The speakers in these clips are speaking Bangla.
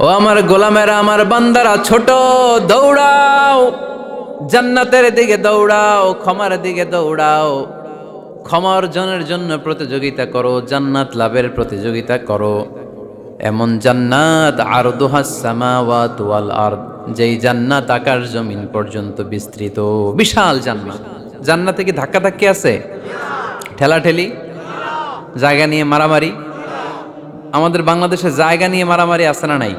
ও আমার গোলামেরা, আমার বান্দারা, ছোট দৌড়াও, জান্নাতের দিকে দৌড়াও, ক্ষমার দিকে দৌড়াও। ক্ষমা অর্জনের জন্য প্রতিযোগিতা করো, জান্নাত লাভের প্রতিযোগিতা করো। এমন জান্নাত আরদুহাস সামাওয়াতু ওয়াল আরদ, যেই জান্নাত আকাশ জমিন পর্যন্ত বিস্তৃত, বিশাল জান্নাত। জান্নাতে কি ধাক্কাধাক্কি আছে? ঠেলাঠেলি, জায়গা নিয়ে মারামারি? আমাদের বাংলাদেশে জায়গা নিয়ে মারামারি আছে না নাই?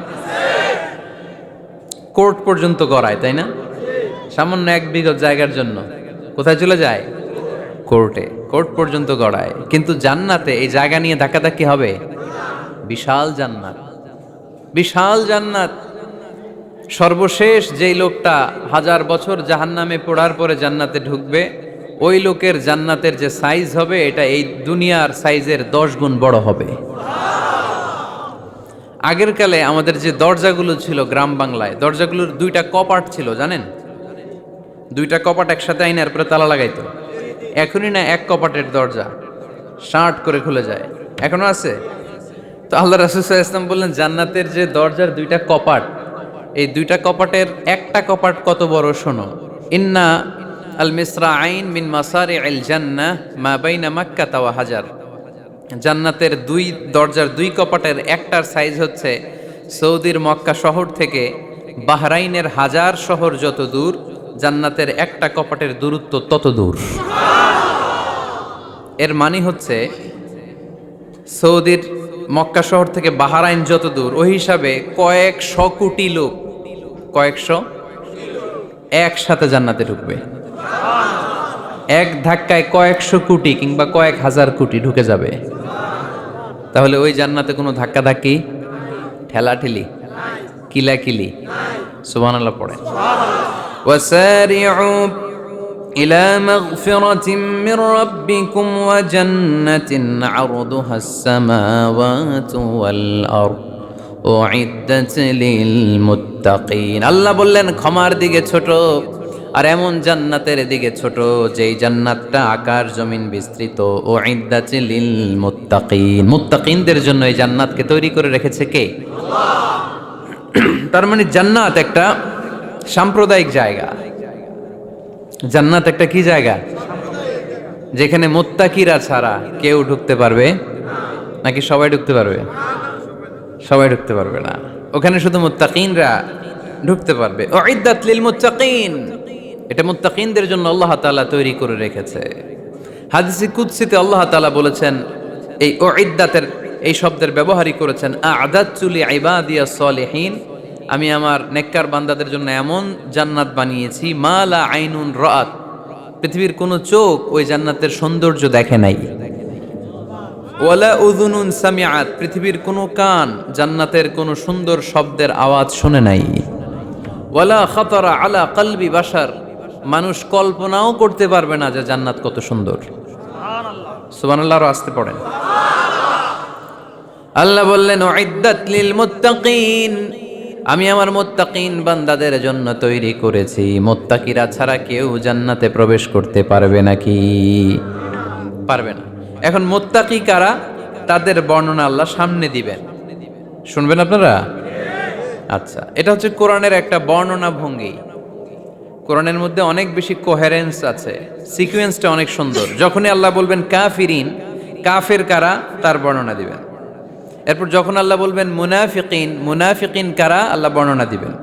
কোর্ট পর্যন্ত গড়ায়, তাই না? সামান্য 1 বিঘত জায়গার জন্য কোথায় চলে যায়? কোর্টে। কোর্ট পর্যন্ত গড়ায়। কিন্তু জান্নাতে এই জায়গা নিয়ে ধাক্কাধাক্কি হবে? বিশাল জান্নাত, বিশাল জান্নাত। সর্বশেষ যেই লোকটা 1000 বছর জাহান্নামে পোড়ার পরে জান্নাতে ঢুকবে, ওই লোকের জান্নাতের যে সাইজ হবে, এটা এই দুনিয়ার সাইজের 10 গুণ বড় হবে। আগের কালে আমাদের যে দরজাগুলো ছিল গ্রাম বাংলায়, দরজাগুলোর 2টা কপাট ছিল, জানেন? 2টা কপাট একসাথে আইনার পরে তালা লাগাইতো। এখনই না 1 কপাটের দরজা শার্ট করে খুলে যায়, এখনো আছে। তো আল্লাহ রাসূল সাল্লাল্লাহু আলাইহি ওয়াসাল্লাম বললেন, জান্নাতের যে দরজার 2টা কপাট, এই 2টা কপাটের একটা কপাট কত বড় শোনো। ইন্না আল মিসরাআইন মিন মাসারি'আল জান্নাহ মা বাইনা মাক্কা ওয়া হাজার। জান্নাতের 2 দরজার 2 কপাটের একটার সাইজ হচ্ছে সৌদির মক্কা শহর থেকে বাহরাইনের হাজার শহর যত দূর, জান্নাতের একটা কপাটের দূরত্ব তত দূর। এর মানে হচ্ছে সৌদির মক্কা শহর থেকে বাহরাইন যত দূর, ওই হিসাবে কয়েকশো কোটি লোক, কয়েকশো একসাথে জান্নাতে ঢুকবে। এক ধাক্কায় কয়েকশো কোটি কিংবা কয়েক হাজার কোটি ঢুকে যাবে। তাহলে ওই জান্নাতে কোনো ধাক্কাধাক্কি, ঠেলাঠেলি, কিলাকিলি? সুবহানাল্লাহ পড়েন। ওয়াসারিউ ইলা মাগফিরাতিম মির রাব্বিকুম ওয়া জান্নাতিন আরদুহাস সামাওয়াতু ওয়াল আরদ উইদ্দাত লিল মুত্তাকিন। আল্লাহ বললেন ক্ষমার দিকে ছোট, আর এমন জান্নাতের দিকে ছোট যেই জান্নাতটা আকাশ জমিন বিস্তৃত। উইদ্দাত লিল মুত্তাকিন, মুত্তাকিনদের জন্য এই জান্নাতকে তৈরি করে রেখেছে কে? আল্লাহ। তার মানে জান্নাত একটা সাম্প্রদায়িক জায়গা। জান্নাত একটা কি জায়গা? যেখানে মুত্তাকিরা ছাড়া কেউ ঢুকতে পারবে নাকি সবাই ঢুকতে পারবে? সবাই ঢুকতে পারবে না, ওখানে শুধু মুত্তাকিনরা ঢুকতে পারবে। উইদ্দাত লিল মুত্তাকিন, এটা মুত্তাকিনদের জন্য আল্লাহ তাআলা তৈরি করে রেখেছে। হাদিসে কুদসিতে আল্লাহ তাআলা বলেছেন, এই উইদ্দাতের এই শব্দের ব্যবহারই করেছেন আ'দাতু লিইবাদিয়াস সালিহিন, আমি আমার নেককার বান্দাদের জন্য এমন জান্নাত বানিয়েছি মা লা আইনুন রাআত, পৃথিবীর কোনো চোখ ওই জান্নাতের সৌন্দর্য দেখে নাই। ওয়ালা উযুনুন সামিআত, পৃথিবীর কোনো কান জান্নাতের কোনো সুন্দর শব্দের আওয়াজ শুনে নাই। ওয়ালা খাতারা আলা কলবি বাশার, মানুষ কল্পনাও করতে পারবে না যে জান্নাত কত সুন্দর। সুবহানাল্লাহ, সুবহানাল্লাহ আরো আসতে পড়েন। আল্লাহ বললেন উইদ্দাত লিল মুত্তাকিন, আমি আমার মুত্তাকিন বান্দাদের জন্য তৈরি করেছি। মুত্তাকিরা ছাড়া কেউ জান্নাতে প্রবেশ করতে পারবে নাকি? পারবে না। এখন মুত্তাকি কারা, তাদের বর্ণনা আল্লাহ সামনে দিবেন, শুনবেন আপনারা? আচ্ছা, এটা হচ্ছে কোরআনের একটা বর্ণনা ভঙ্গি। কোরআনের মধ্যে অনেক বেশি কোহেরেন্স আছে, সিকোয়েন্সটা অনেক সুন্দর। যখনই আল্লাহ বলবেন কাফিরিন, কাফের কারা, তার বর্ণনা দিবেন। এরপর যখন আল্লাহ বলবেন মুনাফিকিন, মুনাফিকিন কারা, আল্লাহ বর্ণনা দিবেন।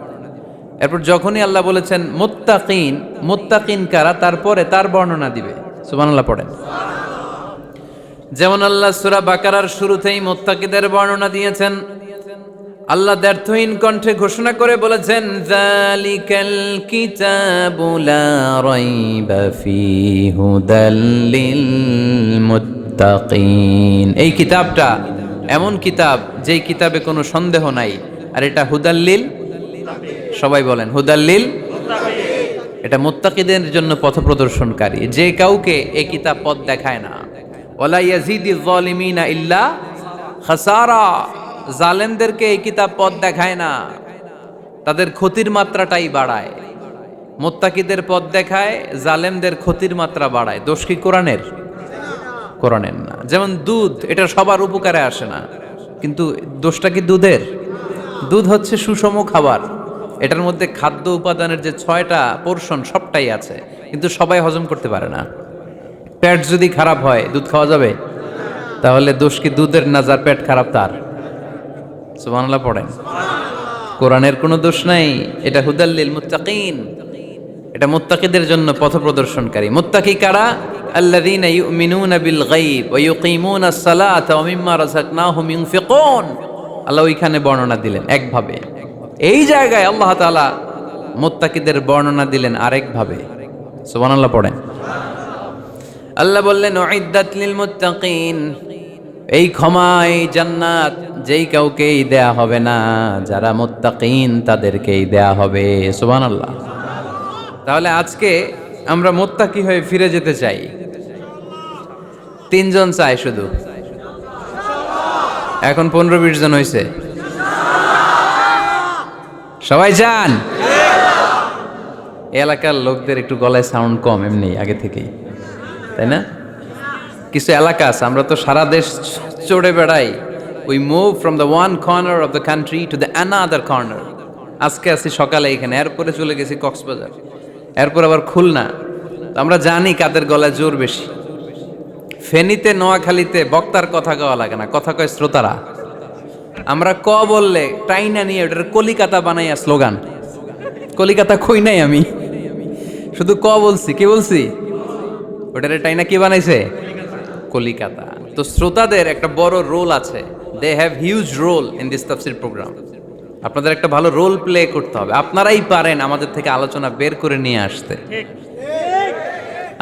এরপর যখনই আল্লাহ বলেছেন মুত্তাকিন, মুত্তাকিন কারা, তারপরে তার বর্ণনা দিবে। সুবহানাল্লাহ পড়েন। যেমন আল্লাহ সূরা বাকারার শুরুতেই মুত্তাকিদের বর্ণনা দিয়েছেন। আল্লাহ দ্ব্যর্থহীন কণ্ঠে ঘোষণা করে বলেছেন যালিকাল কিতাবু লা রাইবা ফীহি হুদাল লিল মুত্তাকিন, এই কিতাবটা এমন কিতাব যেই কিতাবে কোনো সন্দেহ নাই, আর এটা হুদাল্লিল, সবাই বলেন হুদাল্লিল, এটা মুত্তাকিদের জন্য পথ প্রদর্শনকারী। যে কাউকে এই কিতাব পথ দেখায় না। ওয়ালা ইয়াজিদিজ জালিমিনা ইল্লা খাসারা, জালেমদেরকে এই কিতাব পথ দেখায় না, তাদের ক্ষতির মাত্রাটাই বাড়ায়। মুত্তাকিদের পথ দেখায়, জালেমদের ক্ষতির মাত্রা বাড়ায়। দোষ কি কোরআনের? কোরআনের না। যেমন দুধ, এটা সবার উপকারে আসে না, কিন্তু দোষটা কি দুধের? দুধ হচ্ছে সুষম খাবার, এটার মধ্যে খাদ্য উপাদানের যে 6টা পোর্শন সবটাই আছে, কিন্তু সবাই হজম করতে পারে না। পেট যদি খারাপ হয় দুধ খাওয়া যাবে? তাহলে দোষ কি দুধের না যার পেট খারাপ তার? সুবহানাল্লাহ পড়েন। কোরআনের কোনো দোষ নাই, এটা হুদাল্লিল মুত্তাকিন, এটা মুত্তাকিদের জন্য পথপ্রদর্শনকারী। মুত্তাকি কারা? আল্লাযীনা ইউমিনুনা বিল গায়ব ওয়া ইউকিমুনাস সালাতা ওয়া মিম্মা রাযাকনাহুম ইউনফিকুন। আল্লাহ ওইখানে বর্ণনা দিলেন একভাবে, এই জায়গায় আল্লাহ তাআলা মুত্তাকিদের বর্ণনা দিলেন আরেকভাবে। সুবহানাল্লাহ পড়েন। আল্লাহ বললেন উইদ্দাত লিল মুত্তাকিন, এই ক্ষমা, এই জান্নাত যেই কাউকেই দেয়া হবে না, যারা মুত্তাকিন তাদেরকেই দেয়া হবে। সুবহানাল্লাহ। তাহলে আজকে আমরা মুত্তাকি হয়ে ফিরে যেতে চাই। 3 জন চাই শুধু, এখন 15-20 জন হয়েছে। সবাই চান? এলাকার লোকদের একটু গলায় সাউন্ড কম এমনি আগে থেকেই, তাই না? কিছু এলাকা আছে, আমরা তো সারা দেশ চড়ে বেড়াই। We move from the one corner of the country to the another corner. আজকে আছি সকালে এখানে, এরপরে চলে গেছি কক্সবাজার, এরপর আবার খুলনা। আমরা জানি কাদের গলায় জোর বেশি। ফেনীতে, নোয়াখালীতে বক্তার কথা কওয়া লাগে না, কথা কয় শ্রোতারা। আমরা ক বললে টাইনা নিয়ে ওটার কলিকাতা বানাইয়া স্লোগান। কলিকাতা কই নাই আমি, শুধু ক বলছি। কি বলছি? ওটারে টাইনা কি বানাইছে? কলিকাতা। তো শ্রোতাদের একটা বড় রোল আছে, they have huge role in this তাফসীর প্রোগ্রাম। আপনাদের একটা ভালো রোল প্লে করতে হবে। আপনারাই পারেন আমাদের থেকে আলোচনা বের করে নিয়ে আসতে।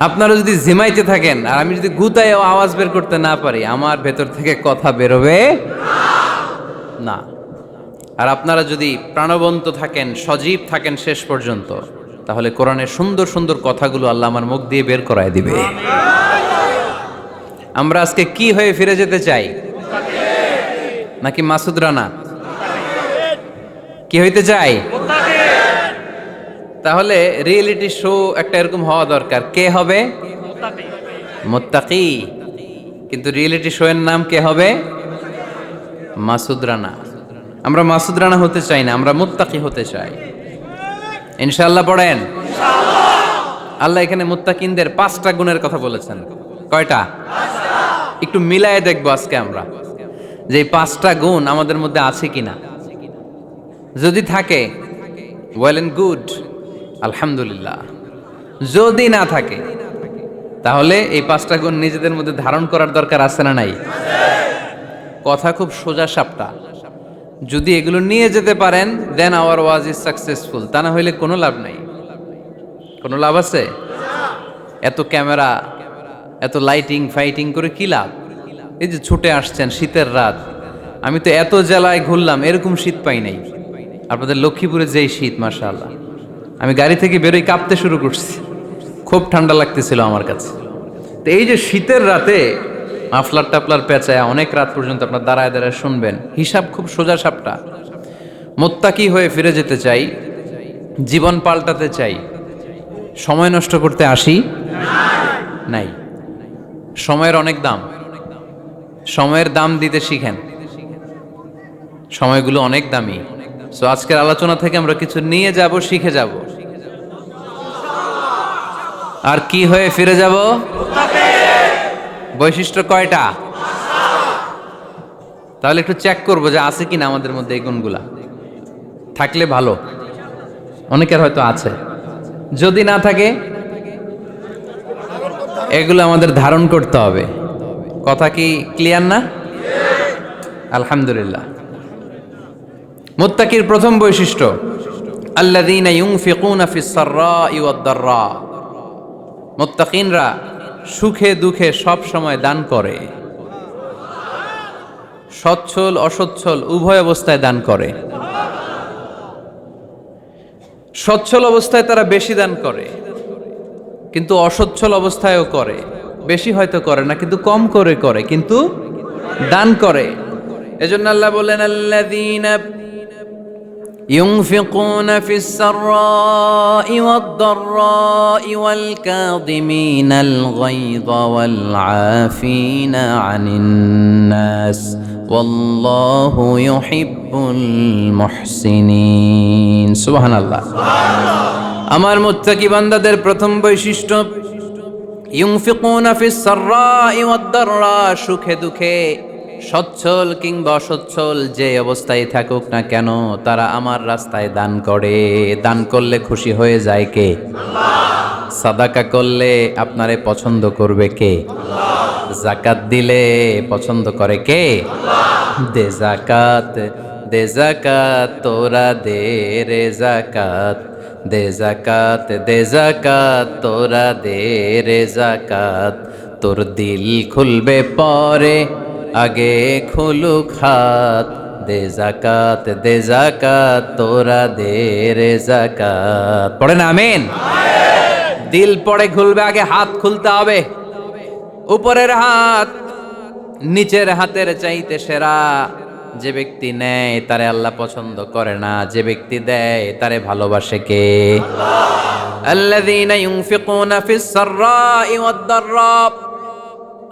আপনারা যদি জিমাইতে থাকেন আর আমি যদি গুতায় আওয়াজ বের করতে না পারি, আমার ভেতর থেকে কথা বেরোবে না। আর আপনারা যদি প্রাণবন্ত থাকেন, সজীব থাকেন শেষ পর্যন্ত, তাহলে কোরআনের সুন্দর সুন্দর কথাগুলো আল্লাহ আমার মুখ দিয়ে বের করায় দিবে। আমরা আজকে কি হয়ে ফিরে যেতে চাই? নাকি মাসুদ রানা? কি হইতে চাই? তাহলে রিয়েলিটি শো একটা এরকম হওয়া দরকার। কে হবে? মুত্তাকি। কিন্তু রিয়েলিটি শো এর নাম কে হবে? মাসুদ রানা। আমরা মাসুদ রানা হতে চাই না, আমরা মুত্তাকি হতে চাই। ইনশাআল্লাহ পড়েন। আল্লাহ এখানে মুত্তাকিনদের 5টা গুণের কথা বলেছেন। কয়টা? একটু মিলায়ে দেখবো আজকে আমরা যে এই 5টা গুণ আমাদের মধ্যে আছে কিনা। যদি থাকে ওয়েল এন্ড গুড, আলহামদুলিল্লাহ। যদি না থাকে তাহলে এই 5টা গুণ নিজেদের মধ্যে ধারণ করার দরকার আছে না নাই? কথা খুব সোজা সাপটা। যদি এগুলো নিয়ে যেতে পারেন দেন আওয়ার ওয়াজ ইজ সাকসেসফুল। তা না হইলে কোনো লাভ নাই। কোনো লাভ আছে? এত ক্যামেরা, এত লাইটিং ফাইটিং করে কি লাভ? এই যে ছুটে আসছেন শীতের রাত, আমি তো এত জেলায় ঘুরলাম, এরকম শীত পাই নাই। আপনাদের লক্ষ্মীপুরে যেই শীত, মাশাআল্লাহ, আমি গাড়ি থেকে বেরোই কাঁপতে শুরু করছি, খুব ঠান্ডা লাগতেছিল আমার কাছে। তো এই যে শীতের রাতে মাফলার টাফলার পেঁচায় অনেক রাত পর্যন্ত আপনার দাঁড়ায় দাঁড়ায় শুনবেন, হিসাব খুব সোজা সাপটা। মুত্তাকি হয়ে ফিরে যেতে চাই, জীবন পাল্টাতে চাই, সময় নষ্ট করতে আসি নাই। সময়ের অনেক দাম, সময়ের দাম দিতে শিখেন। সময়গুলো অনেক দামি। সো আজকের আলোচনা থেকে আমরা কিছু নিয়ে যাব, শিখে যাব। আর কি হয়ে ফিরে যাব? বৈশিষ্ট্য কয়টা? তাহলে একটু চেক করবো যে আছে কিনা আমাদের মধ্যে এই গুণগুলা। থাকলে ভালো, অনেকের হয়তো আছে। যদি না থাকে এগুলো আমাদের ধারণ করতে হবে। কথা কি ক্লিয়ার না? আলহামদুলিল্লাহ। মুত্তাকির প্রথম বৈশিষ্ট্য আল্লাযীনা ইউনফিকুনা ফিস সাররাই ওয়াদ দাররা। মুত্তাকিনরা সুখে দুঃখে সব সময় দান করে, সচ্ছল অসচ্ছল উভয় অবস্থায় দান করে। সচ্ছল অবস্থায় তারা বেশি দান করে, কিন্তু অসচ্ছল অবস্থায়ও করে। বেশি হয়তো করে না, কিন্তু কম করে করে, কিন্তু দান করে। এজন্য আল্লাহ বলেন আল্লাযীনা ينفقون في السراء والضراء والكاظمين الغيظ والعافين عن الناس والله يحب ইউহিব্বুল মুহসিনিন। সুবহানাল্লাহ। আমার মুত্তাকি বান্দাদের প্রথম বৈশিষ্ট্য ইউনফিকুনা ফিস সাররাই ওয়াদ দাররা, সুখে দুঃখে সচ্ছল কিংবা অসচ্ছল যে অবস্থায় থাকুক না কেন তারা আমার রাস্তায় দান করে। দান করলে খুশি হয়ে যায় কে? আল্লাহ। সাদাকা করলে আপনারে পছন্দ করবে কে? আল্লাহ। যাকাত দিলে পছন্দ করে কে? আল্লাহ। দে যাকাত, দে যাকাত তোরা দে রে যাকাত, দে যাকাত, দে যাকাত তোরা দে রে যাকাত, তোর দিল খুলবে পরে আগে খুলুক হাত, দে যাকাত, দে যাকাত তোরা দে রে যাকাত। পড়েন আমিন। দিল পড়ে খুলবে, আগে হাত খুলতে হবে। উপরের হাত নিচের হাতের চাইতে সেরা। যে ব্যক্তি নেয় তারে আল্লাহ পছন্দ করে না, যে ব্যক্তি দেয় তারে ভালোবাসে কে? আল্লাহ। আল্লাযীনা ইউনফিকুনা ফিস সাররাই ওয়াদ দাররা,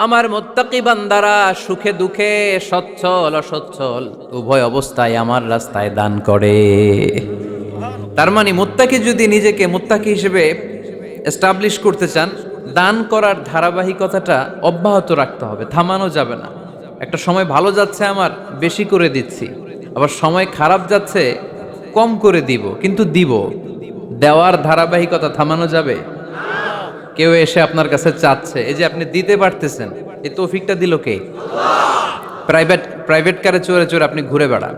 আমার মুত্তাকি বান্দারা সুখে দুঃখে সচ্ছল অসচ্ছল উভয় অবস্থায় আমার রাস্তায় দান করে। তার মানে মুত্তাকি যদি নিজেকে মুত্তাকি হিসেবে এস্টাবলিশ করতে চান, দান করার ধারাবাহিকতাটা অব্যাহত রাখতে হবে, থামানো যাবে না। একটা সময় ভালো যাচ্ছে আমার, বেশি করে দিচ্ছি, আবার সময় খারাপ যাচ্ছে, কম করে দিব, কিন্তু দিব। দেওয়ার ধারাবাহিকতা থামানো যাবে? কেউ এসে আপনার কাছে চাচ্ছে, এই যে আপনি দিতে পারতেছেন, এই তৌফিকটা দিল কে? প্রাইভেট কারে চড়ে চড়ে আপনি ঘুরে বেড়ান,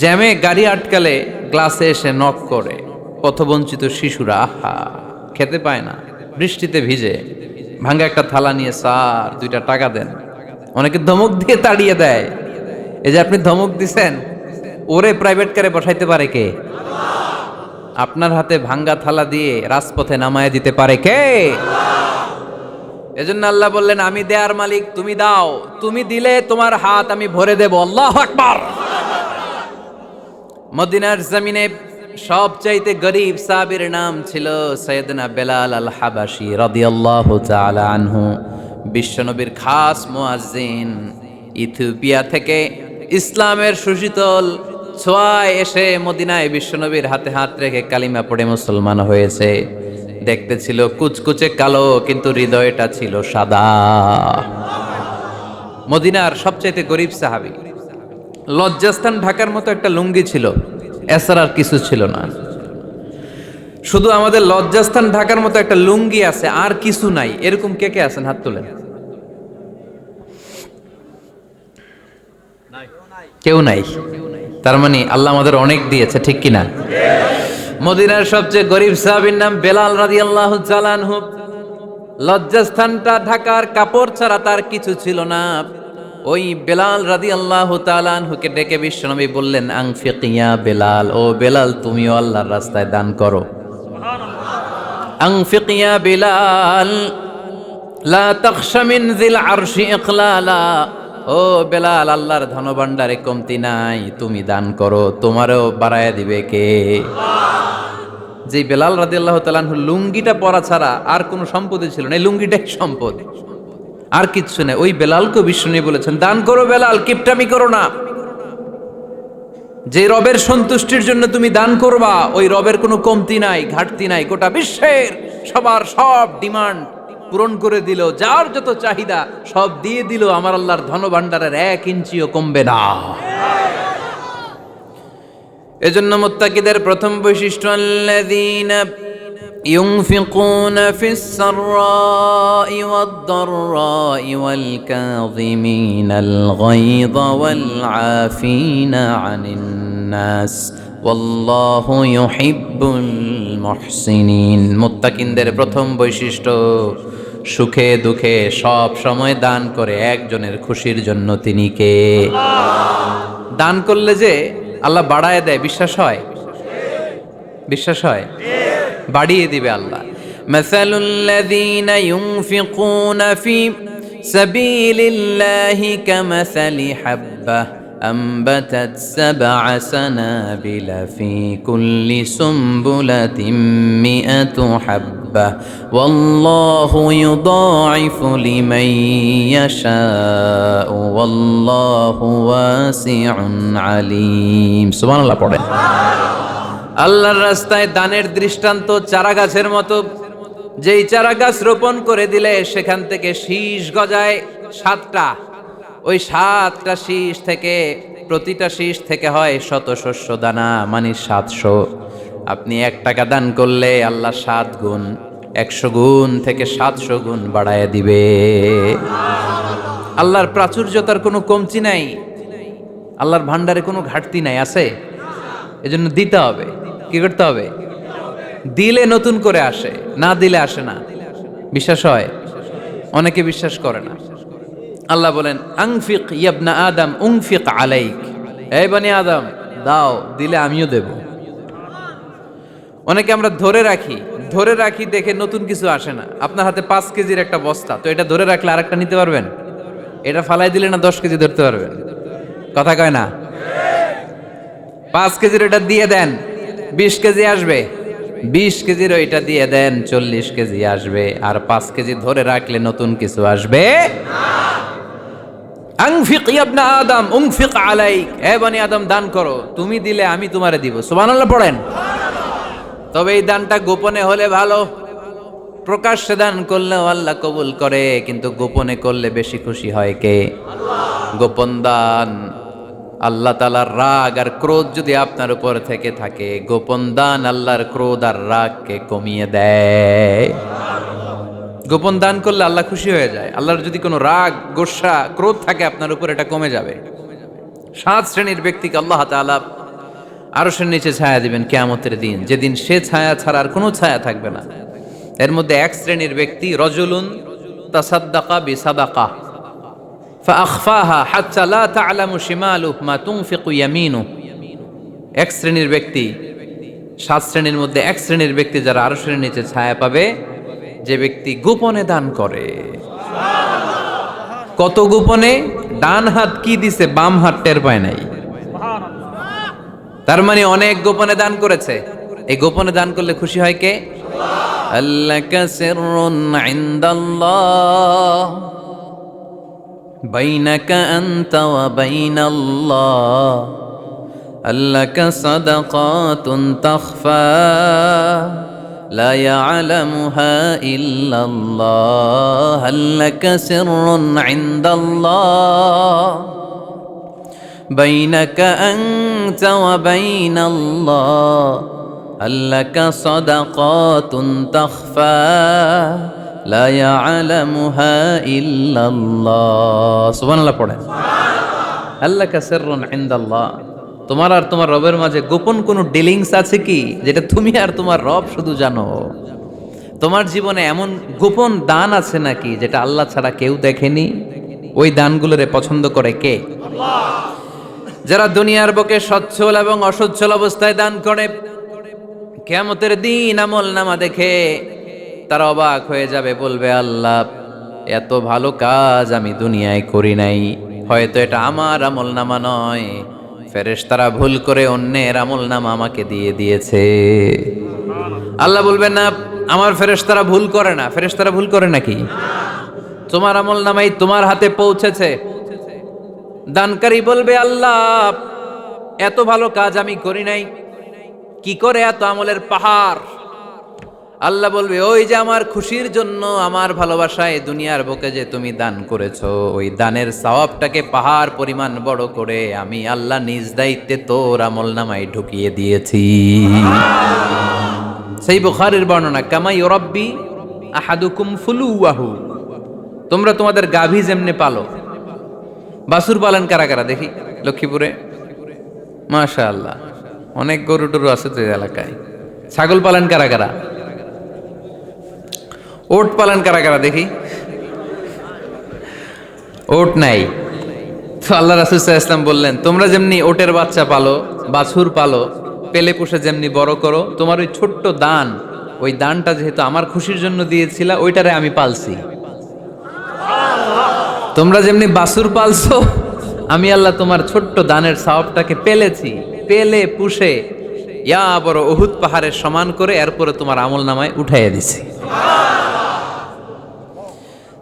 জ্যামে গাড়ি আটকালে গ্লাসে এসে নক করে, পথবঞ্চিত শিশুরা আহা খেতে পায় না, বৃষ্টিতে ভিজে, ভাঙ্গা একটা থালা নিয়ে স্যার 2টা টাকা দেন। অনেকে ধমক দিয়ে তাড়িয়ে দেয়। এই যে আপনি ধমক দিছেন, ওরে প্রাইভেট কারে বসাইতে পারে কে? আপনার হাতে ভাঙ্গা থালা দিয়ে রাজপথে নামায় দিতে পারে কে? এজন্য আল্লাহ বললেন, আমি দেয়ার মালিক, তুমি দাও, তুমি দিলে তোমার হাত আমি ভরে দেব। আল্লাহু আকবার। মদিনার জমিনে সবচাইতে গরীব সাহাবীর নাম ছিল সাইয়েদনা বেলাল আল হাবাশী রাদিয়াল্লাহু তাআলা আনহু। বিশ্বনবীর খাস মুয়াজ্জিন, ইথিওপিয়া থেকে ইসলামের সুশীতল ছোঁয়ায় এসে মদিনায় বিশ্বনবীর হাতে হাত রেখে কালিমা পড়ে মুসলমান হয়েছে। দেখতে ছিল কুচকুচে কালো, কিন্তু হৃদয়টা ছিল সাদা। মদিনার সবচাইতে গরীব সাহাবী। লজ্জাস্থান ঢাকার মতো একটা লুঙ্গি ছিল, এছাড়া আর কিছু ছিল না। শুধু আমাদের লজ্জাস্থান ঢাকার মতো একটা লুঙ্গি আছে, আর কিছু নাই। এরকম কে কে আছেন? হাত তোলেন। কেউ নাই। তার মানে আল্লাহ আমাদের অনেক দিয়েছে, ঠিক কিনা? মদিনার সবচেয়ে গরীব সাহাবীর নাম বেলাল রাদিয়াল্লাহু তাআলা আনহু। লজ্জাস্থানটা ঢাকার কাপড় ছাড়া তার কিছু ছিল না। ওই বেলাল রাদিয়াল্লাহু তাআলা আনহুকে ডেকে বিশ্বনবী বললেন, আনফিক ইয়া বেলাল, ও বেলাল তুমিও আল্লাহর রাস্তায় দান করো। আনফিক ইয়া বেলাল লা তাখশা মিন যিল আরশি ইকলালা, ও বেলাল আল্লাহর ধনভাণ্ডারে কমতি নাই, তুমি দান করো, তোমারও বাড়ায়া দিবে কে? যে বেলাল রাদিয়াল্লাহু তাআলা আনহু লুঙ্গিটা পরা ছাড়া আর কোনো সম্পদই ছিল না, এই লুঙ্গিটাই সম্পদ, আর কিচ্ছু নেই। ওই বেলালকে বিষ্ণু বলেছেন, দান করো বেলাল, কিপটামি করো না। যে রবের সন্তুষ্টির জন্য তুমি দান করবা, ওই রবের কোনো কমতি নাই, ঘাটতি নাই। গোটা বিশ্বের সবার সব ডিমান্ড পূরণ করে দিল, যার যত চাহিদা সব দিয়ে দিল, আমার আল্লাহর ধনভাণ্ডারের 1 ইঞ্চিও কমবে না। এজন্য মুত্তাকিদের প্রথম বৈশিষ্ট্য, আল্লাযীনা ينفقون في السراء والضراء والكاظمين الغيظ والعافين عن الناس والله يحب المحسنين। মুত্তাকিনদের প্রথম বৈশিষ্ট্য, সুখে দুঃখে সব সময় দান করে একজনের খুশির জন্য। তিনি কে? দান করলে যে আল্লাহ বাড়ায় দেয়, বিশ্বাস হয়? বিশ্বাস হয়? বাড়িয়ে দিবে আল্লাহ। মাসালুল্লাযীনা ইউনফিকুনা ফি সাবিলিল্লাহি কামাসালি হাব্বাহ আনবাতাত সাবআ সানাবিলা ফি কুল্লি সুমবুলাতিন মিআতু হাব্বা حبة والله يضاعف لمن يشاء والله واسع عليم سبحان الله পড়েন আল্লাহর রাস্তায় দানের দৃষ্টান্ত চারা গাছের মতো যেই চারা গাছ রোপণ করে দিলে সেখান থেকে শীষ গজায় 7টা ওই 7টা শীষ থেকে প্রতিটা শীষ থেকে হয় শত শস্য দানা মানে 700 আপনি 1 টাকা দান করলে আল্লাহ 7 গুণ 100 গুণ থেকে 700 গুণ বাড়ায় দিবে আল্লাহর প্রাচুর্যতার কোনো কমতি নাই আল্লাহর ভান্ডারে কোনো ঘাটতি নাই আছে এজন্য দিতে হবে কি করতে হবে দিলে নতুন করে আসে না দিলে আসে না বিশ্বাস হয় অনেকে বিশ্বাস করে না আল্লাহ বলেন আনফিক ইবনা আদম উনফিক আলাইক এই বনি আদম দাও দিলে আমিও দেব অনেকে আমরা ধরে রাখি দেখে নতুন কিছু আসে না আপনার হাতে 5 কেজির একটা বস্তা তো এটা ধরে রাখলে আরেকটা নিতে পারবেন এটা ফালাই দিলে না 10 কেজি ধরতে পারবেন কথা কয় না 5 কেজির এটা দিয়ে দেন 20 কেজি আসবে 20 কেজির ওইটা দিয়ে দেন 40 কেজি আসবে আর 5 কেজি ধরে রাখলে নতুন কিছু আসবে আনফিক ইবনা আদম উনফিক আলাইক হে বনি আদম দান করো তুমি দিলে আমি তোমারে দিব সুবহানাল্লাহ পড়েন তবে এই দানটা গোপনে হলে ভালো প্রকাশ্যে দান করলেও আল্লাহ কবুল করে কিন্তু গোপনে করলে বেশি খুশি হয় কে গোপন দান আল্লাহ তাআলার রাগ আর ক্রোধ যদি আপনার উপর থেকে থাকে গোপন দান আল্লাহর ক্রোধ আর রাগকে কমিয়ে দেয় গোপন দান করলে আল্লাহ খুশি হয়ে যায় আল্লাহর যদি কোনো রাগ গোসা ক্রোধ থাকে আপনার উপর এটা কমে যাবে 7 শ্রেণীর ব্যক্তিকে আল্লাহ তাআলা আরশের নিচে ছায়া দিবেন কিয়ামতের দিন যেদিন সে ছায়া ছাড়া আর কোনো ছায়া থাকবে না এর মধ্যে 1 শ্রেণীর ব্যক্তি রজুলুন তাসাদ্দাকা বিসাদাকা ফাআখফাহা হাত্তা লা তা'লামু শিমালুহু মা তুনফিকু ইয়ামিনুহু 1 শ্রেণীর ব্যক্তি 7 শ্রেণীর মধ্যে 1 শ্রেণীর ব্যক্তি যারা আরশের নিচে ছায়া পাবে যে ব্যক্তি গোপনে দান করে কত গোপনে ডান হাত কি দিছে বাম হাত টের পায় নাই তার মানে অনেক গোপনে দান করেছে এই গোপনে দান করলে খুশি হয় কে আল্লাকা সিররুন ইনদাল্লাহ বাইনাকা আনতা ওয়া বাইনাল্লাহ আল্লাকা সাদাকাতুন তাখফা لا يعلمها إلا الله هل لك سر عند الله بينك أنت وبين الله هل لك صدقات تخفى لا يعلمها إلا الله سبحان الله পড়েন هل لك سر عند الله তোমার আর তোমার রবের মাঝে গোপন কোনো ডিলিংস আছে কি যেটা তুমি আর তোমার রব শুধু জানো তোমার জীবনে এমন গোপন দান আছে নাকি যেটা আল্লাহ ছাড়া কেউ দেখেনি ওই দানগুলোরে পছন্দ করে কে আল্লাহ যারা দুনিয়ার বুকে সচ্ছল এবং অসচ্ছল অবস্থায় দান করে কিয়ামতের দিন আমলনামা দেখে তারা অবাক হয়ে যাবে বলবে আল্লাহ এত ভালো কাজ আমি দুনিয়ায় করি নাই হয়তো এটা আমার আমলনামা নয় ফেরেশতারা ভুল করে অন্যের আমলনামা আমাকে দিয়ে দিয়েছে আল্লাহ বলবেন না আমার ফেরেশতারা ভুল করে না ফেরেশতারা ভুল করে নাকি তোমার আমলনামাই তোমার হাতে পৌঁছেছে দানকারী বলবে আল্লাহ এত ভালো কাজ আমি করি নাই কি করে এত আমলের পাহাড় আল্লাহ বলবে ওই যে আমার খুশির জন্য আমার ভালোবাসায় দুনিয়ার বুকে যে তুমি দান করেছো ওই দানের সওয়াবটাকে পাহাড় পরিমাণ বড় করে আমি আল্লাহ নিজ দায়িত্বে তোর আমলনামায় ঢুকিয়ে দিয়েছি সেই বুখারীর বর্ণনা কামা ইউরাব্বি আহাদুকুম ফুলুয়াহু তোমরা তোমাদের গাভী যেমনে পালো বাছুর পালন কারা কারা দেখি লক্ষ্মীপুরে মাশাআল্লাহ অনেক গরু টরু আছে তো এলাকায় ছাগল পালন কারা কারা ওট পালন কারা কারা দেখি ওট নাই তো আল্লাহ রাসূল সাল্লাল্লাহু আলাইহি ওয়াসাল্লাম বললেন তোমরা যেমনি ওটের বাচ্চা পালো বাছুর পালো পেলে পুষে যেমনি বড় করো তোমার ওই ছোট্ট দান ওই দানটা যেহেতু আমার খুশির জন্য দিয়েছিলা ওইটারে আমি পালছি তোমরা যেমনি বাছুর পালছো আমি আল্লাহ তোমার ছোট্ট দানের সওয়াবটাকে পেলেছি পেলে পুষে ইয়া বড় উহুদ পাহাড়ের সমান করে এরপরে তোমার আমলনামায় উঠাইয়া দিছি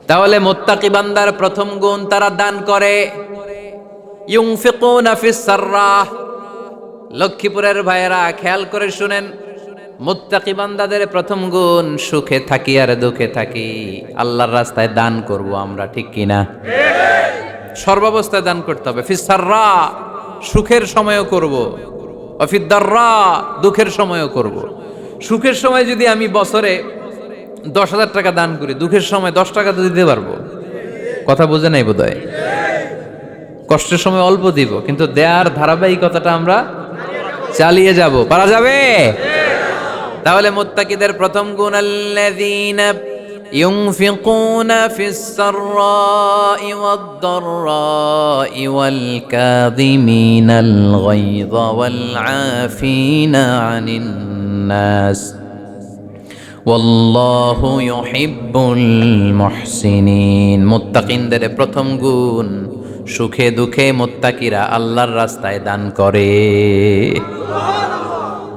তাহলে মুত্তাকি বান্দার প্রথম গুণ, তারা দান করে। ইউনফিকুনা ফিস সাররাহ। লক্ষ্মীপুরের ভাইয়েরা খেয়াল করে শুনেন, মুত্তাকি বান্দাদের প্রথম গুণ, সুখে থাকি আর দুঃখে থাকি আল্লাহর রাস্তায় দান করব আমরা, ঠিক কিনা? সর্বাবস্থায় দান করতে হবে। ফিস সাররা, সুখের সময়ও করব, ফিদ দাররা, দুঃখের সময়ও করব। সুখের সময় যদি আমি বছরে 10,000 টাকা দান করি, দুঃখের সময় 10 টাকা তো দিতে পারবো। কথা বোঝে নাই বোধহয়? কষ্টের সময় অল্প দিব, কিন্তু দেয়ার ধারাবাহিকতাটা আমরা চালিয়ে যাব। পারা যাবে? তাহলে মুত্তাকিদের প্রথম গুণ, আল্লাযীনা ইউনফিকুনা ফিস সাররাই ওয়াদ দাররাই ওয়াল কাযিমিনাল গায়যা ওয়াল আফিনা আনিন নাস ওয়াল্লাহু ইউহিব্বুল মুহসিনিন। মুত্তাকিনদের প্রথম গুণ, সুখে দুঃখে মুত্তাকিরা আল্লাহর রাস্তায় দান করে।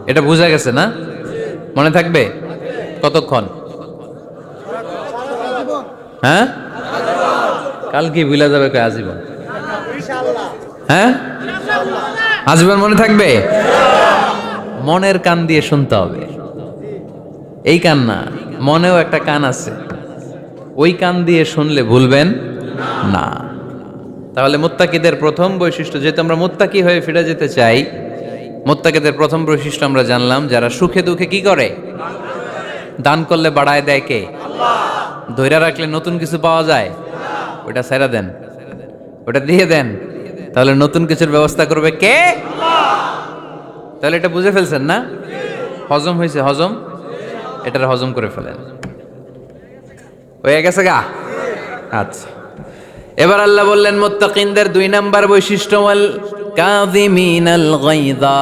এটা বোঝা গেছে না? মনে থাকবে কতক্ষণ? হ্যাঁ, কাল কি ভুলা যাবে? আজীবন? হ্যাঁ, আজীবন মনে থাকবে। মনের কান দিয়ে শুনতে হবে। এই কান না, মনেও একটা কান আছে, ওই কান দিয়ে শুনলে ভুলবেন না। তাহলে মুত্তাকিদের প্রথম বৈশিষ্ট্য, যেহেতু আমরা মুত্তাকি হয়ে ফিরে যেতে চাই, মুত্তাকিদের প্রথম বৈশিষ্ট্য আমরা জানলাম, যারা সুখে দুঃখে কি করে? দান করলে বাড়ায় দেয় কে? ধৈর্য রাখলে নতুন কিছু পাওয়া যায়, ওটা ছেড়ে দেন, ওটা দিয়ে দেন, তাহলে নতুন কিছুর ব্যবস্থা করবে কে? তাহলে এটা বুঝে ফেলছেন না? হজম হয়েছে? হজম, এটার হজম করে ফেলেন। হয়ে গেছে গা? আচ্ছা, এবার আল্লাহ বললেন মুত্তাকিনদের 2 নাম্বার বৈশিষ্ট্য, ওয়াল কাযিমিনাল গায়যা।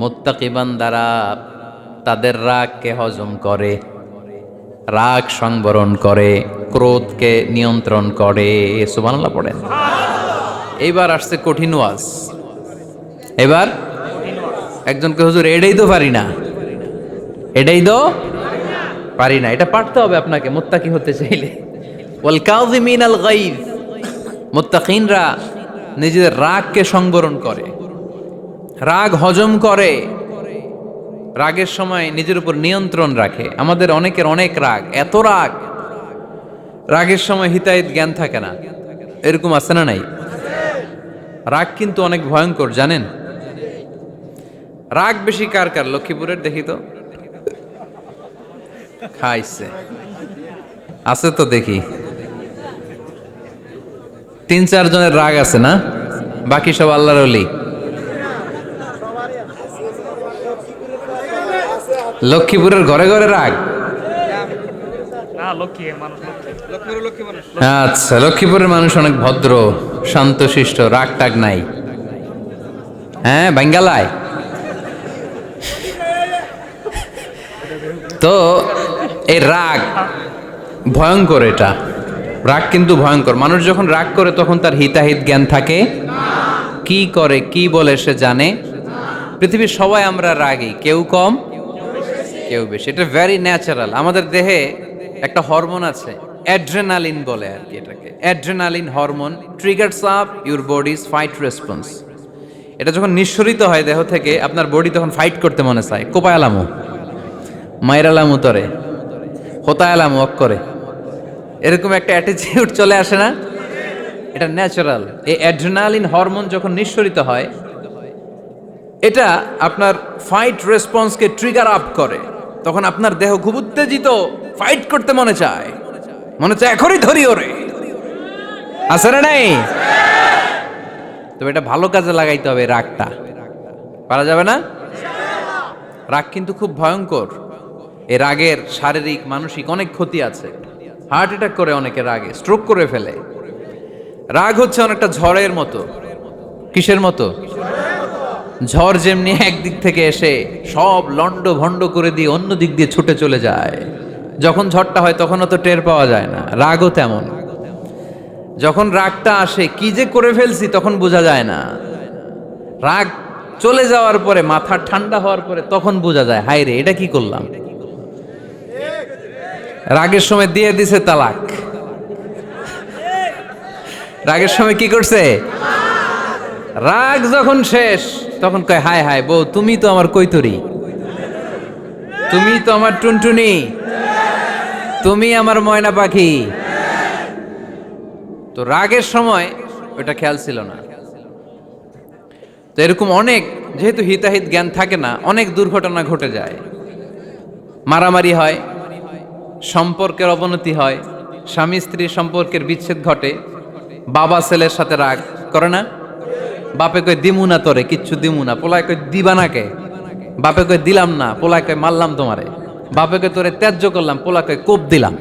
মুত্তাকি বান্দারা তাদের রাগকে হজম করে, রাগ সংবরণ করে, ক্রোধকে নিয়ন্ত্রণ করে। সুবহানাল্লাহ পড়েন। এইবার আসছে কঠিন ওয়াজ। এবার একজনকে, হুজুর এটাই তো পারি না, এটাই তো পারি না, এটা পারতে হবে আপনাকে মুত্তাকি হতে চাইলে। ওয়াল কাযিমিনাল গায়য, মুত্তাকিনরা নিজেদের রাগকে সংবরণ করে, রাগ হজম করে, রাগের সময় নিজের উপর নিয়ন্ত্রণ রাখে। আমাদের অনেকের অনেক রাগ, এত রাগ, রাগের সময় হিতাহিত জ্ঞান থাকে না, এরকম আছে না নাই? রাগ কিন্তু অনেক ভয়ঙ্কর, জানেন? রাগ বেশি কার কার? লক্ষ্মীপুরের দেখি তো, খাইছে আছে তো দেখি, 3-4 জনের রাগ আছে না? বাকি সব আল্লাহর ওলি। লক্ষ্মীপুরের ঘরে ঘরে রাগ? আচ্ছা, লক্ষ্মীপুরের মানুষ অনেক ভদ্র, শান্তশিষ্ট, রাগ টাগ নাই। হ্যাঁ, বাঙ্গালায় তো এই রাগ ভয়ঙ্কর। এটা রাগ কিন্তু ভয়ঙ্কর। মানুষ যখন রাগ করে তখন তার হিতাহিত জ্ঞান থাকে, কি করে কি বলে সে জানে। পৃথিবীর সবাই আমরা রাগী, কেউ কম কেউ বেশি, এটা ভেরি ন্যাচারাল। আমাদের দেহে একটা হরমোন আছে, অ্যাড্রেনালিন বলে আর কি এটাকে। Adrenaline hormone triggers up your bodies fight response. এটা যখন নিঃসরিত হয় দেহ থেকে, আপনার বডি তখন ফাইট করতে মনে চায়, কোপায়ালামু, মাইরালামু, তরে হোতায়ালামু অক্করে, এরকম একটা অ্যাটিটিউড চলে আসে না? এটা ন্যাচারাল। এই অ্যাড্রেনালিন হরমোন যখন নিঃসরিত হয়, এটা আপনার ফাইট রেসপন্সকে ট্রিগার আপ করে। তখন আপনার দেহ খুব উত্তেজিত, ফাইট করতে মনে চায়, এখনই ধরি ওরে। আছে না নাই? তবে এটা ভালো কাজে লাগাইতে হবে। রাগটা পারা যাবে না। রাগ কিন্তু খুব ভয়ঙ্কর। এই রাগের শারীরিক মানসিক অনেক ক্ষতি আছে। হার্ট অ্যাটাক করে অনেকে রাগে, স্ট্রোক করে ফেলে। রাগ হচ্ছে অনেকটা ঝড়ের মতো। কিসের মতো? ঝড় যেমনি একদিক থেকে এসে সব লন্ড ভন্ড করে দিয়ে অন্য দিক দিয়ে ছুটে চলে যায়, যখন ঝড়টা হয় তখন অত টের পাওয়া যায় না। রাগও তেমন। যখন রাগটা আসে, কি যে করে ফেলছি তখন বোঝা যায় না। রাগ চলে যাওয়ার পরে, মাথা ঠান্ডা হওয়ার পরে তখন বোঝা যায়, হায় রে এটা কি করলাম। রাগের সময় দিয়ে দিছে তালাক। রাগের সময় কি করছে? রাগ যখন শেষ তখন কয় হায় হায় বউ, তুমি তো আমার কৈতরি, তুমি তো আমার টুনটুনি, তুমি আমার ময়না পাখি। তো রাগের সময় ওটা খেয়াল ছিল না। তো এরকম অনেক, যেহেতু হিতাহিত জ্ঞান থাকে না, অনেক দুর্ঘটনা ঘটে যায়। মারামারি হয়, সম্পর্কের অবনতি হয়, স্বামী স্ত্রীর সম্পর্কের বিচ্ছেদ ঘটে, বাবা ছেলের সাথে রাগ করে না, বাপে কই দিমু না তোরে, কিচ্ছু দিমু না, পোলায় কই দিবা না কে, বাপে কই দিলাম না, পোলায় কই মারলাম তোমারে, বাপে কই তোরে ত্যায্য করলাম, পোলা কই কোপ দিলাম।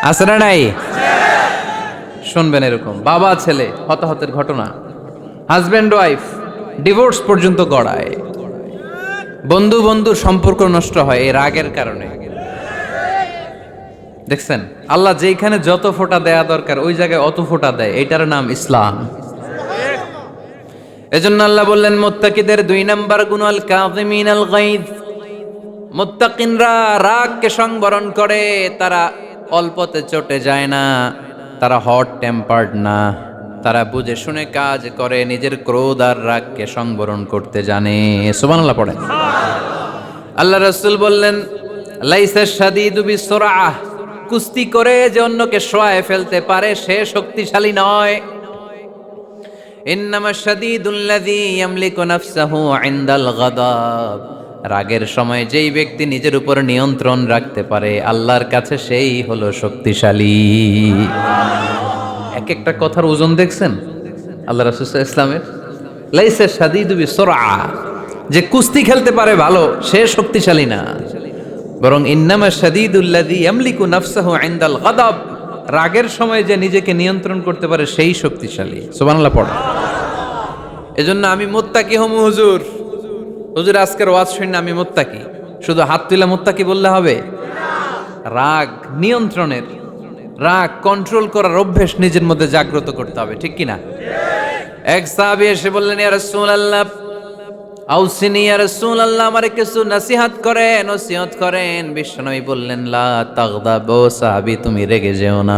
আছে না নাই? শুনবেন এরকম বাবা ছেলে হতাহতের ঘটনা, হাজব্যান্ড ওয়াইফ ডিভোর্স পর্যন্ত গড়ায়, বন্ধু বন্ধুর সম্পর্ক নষ্ট হয় এই রাগের কারণে। দেখছেন, আল্লাহ যেখানে যত ফোঁটা দেয়া দরকার ওই জায়গায় অত ফোঁটা দেয়, এটার নাম ইসলাম। এজন্য আল্লাহ বললেন মুত্তাকিদের 2 নাম্বার গুণ আল কাযিমিনাল গায়জ। মুত্তাকিনরা রাগকে সংবরণ করে, তারা অল্পতে চটে যায় না, তারা হট টেম্পার্ড না, তারা বুঝে শুনে কাজ করে, নিজের ক্রোধ আর রাগকে সংবরণ করতে জানে। সুবহানাল্লাহ পড়েন। আল্লাহ রাসূল বললেন লাইসা শাদীদু বিসরাআহ, কুস্তি করে যে অন্যকে শোয়ায় ফেলতে পারে সে শক্তিশালী নয়। ইন্নামা শাদীদুল্লাযী ইয়ামলিকু নাফসাহু ইনদাল গাদাব, রাগের সময় যেই ব্যক্তি নিজের উপর নিয়ন্ত্রণ রাখতে পারে আল্লাহর কাছে সেই হলো শক্তিশালী। এক একটা কথার ওজন দেখছেন আল্লাহ রাসূল সাল্লাল্লাহু আলাইহি ওয়াসাল্লামের। লাইসা শাদীদু বিসরাআহ, যে কুস্তি খেলতে পারে ভালো সে শক্তিশালী না, বরং ইন্নামা শাদীদুল্লাযী ইয়ামলিকু নাফসাহু ইনদাল গাদাব, রাগের সময় যে নিজেকে নিয়ন্ত্রণ করতে পারে সেই শক্তিশালী। সুবহানাল্লাহ পড়ো। এজন্য আমি মুত্তাকি হমু হুজুর। হুজুর আজকের ওয়াজ শুনে আমি মুত্তাকি, শুধু হাত তুলে মুত্তাকি বললে হবে? রাগ নিয়ন্ত্রণের, রাগ কন্ট্রোল করার অভ্যেস নিজের মধ্যে জাগ্রত করতে হবে, ঠিক কি না? এক সাহাবী এসে বললেন ইয়া রাসূলুল্লাহ আউসিনি ইয়া রাসূলুল্লাহ, আমারে কিছু নসিহত করেন, নসিহত করেন। বিশ্বনবী বললেন লা তাগদাব, ও সাহাবী তুমি রেগে যেও না।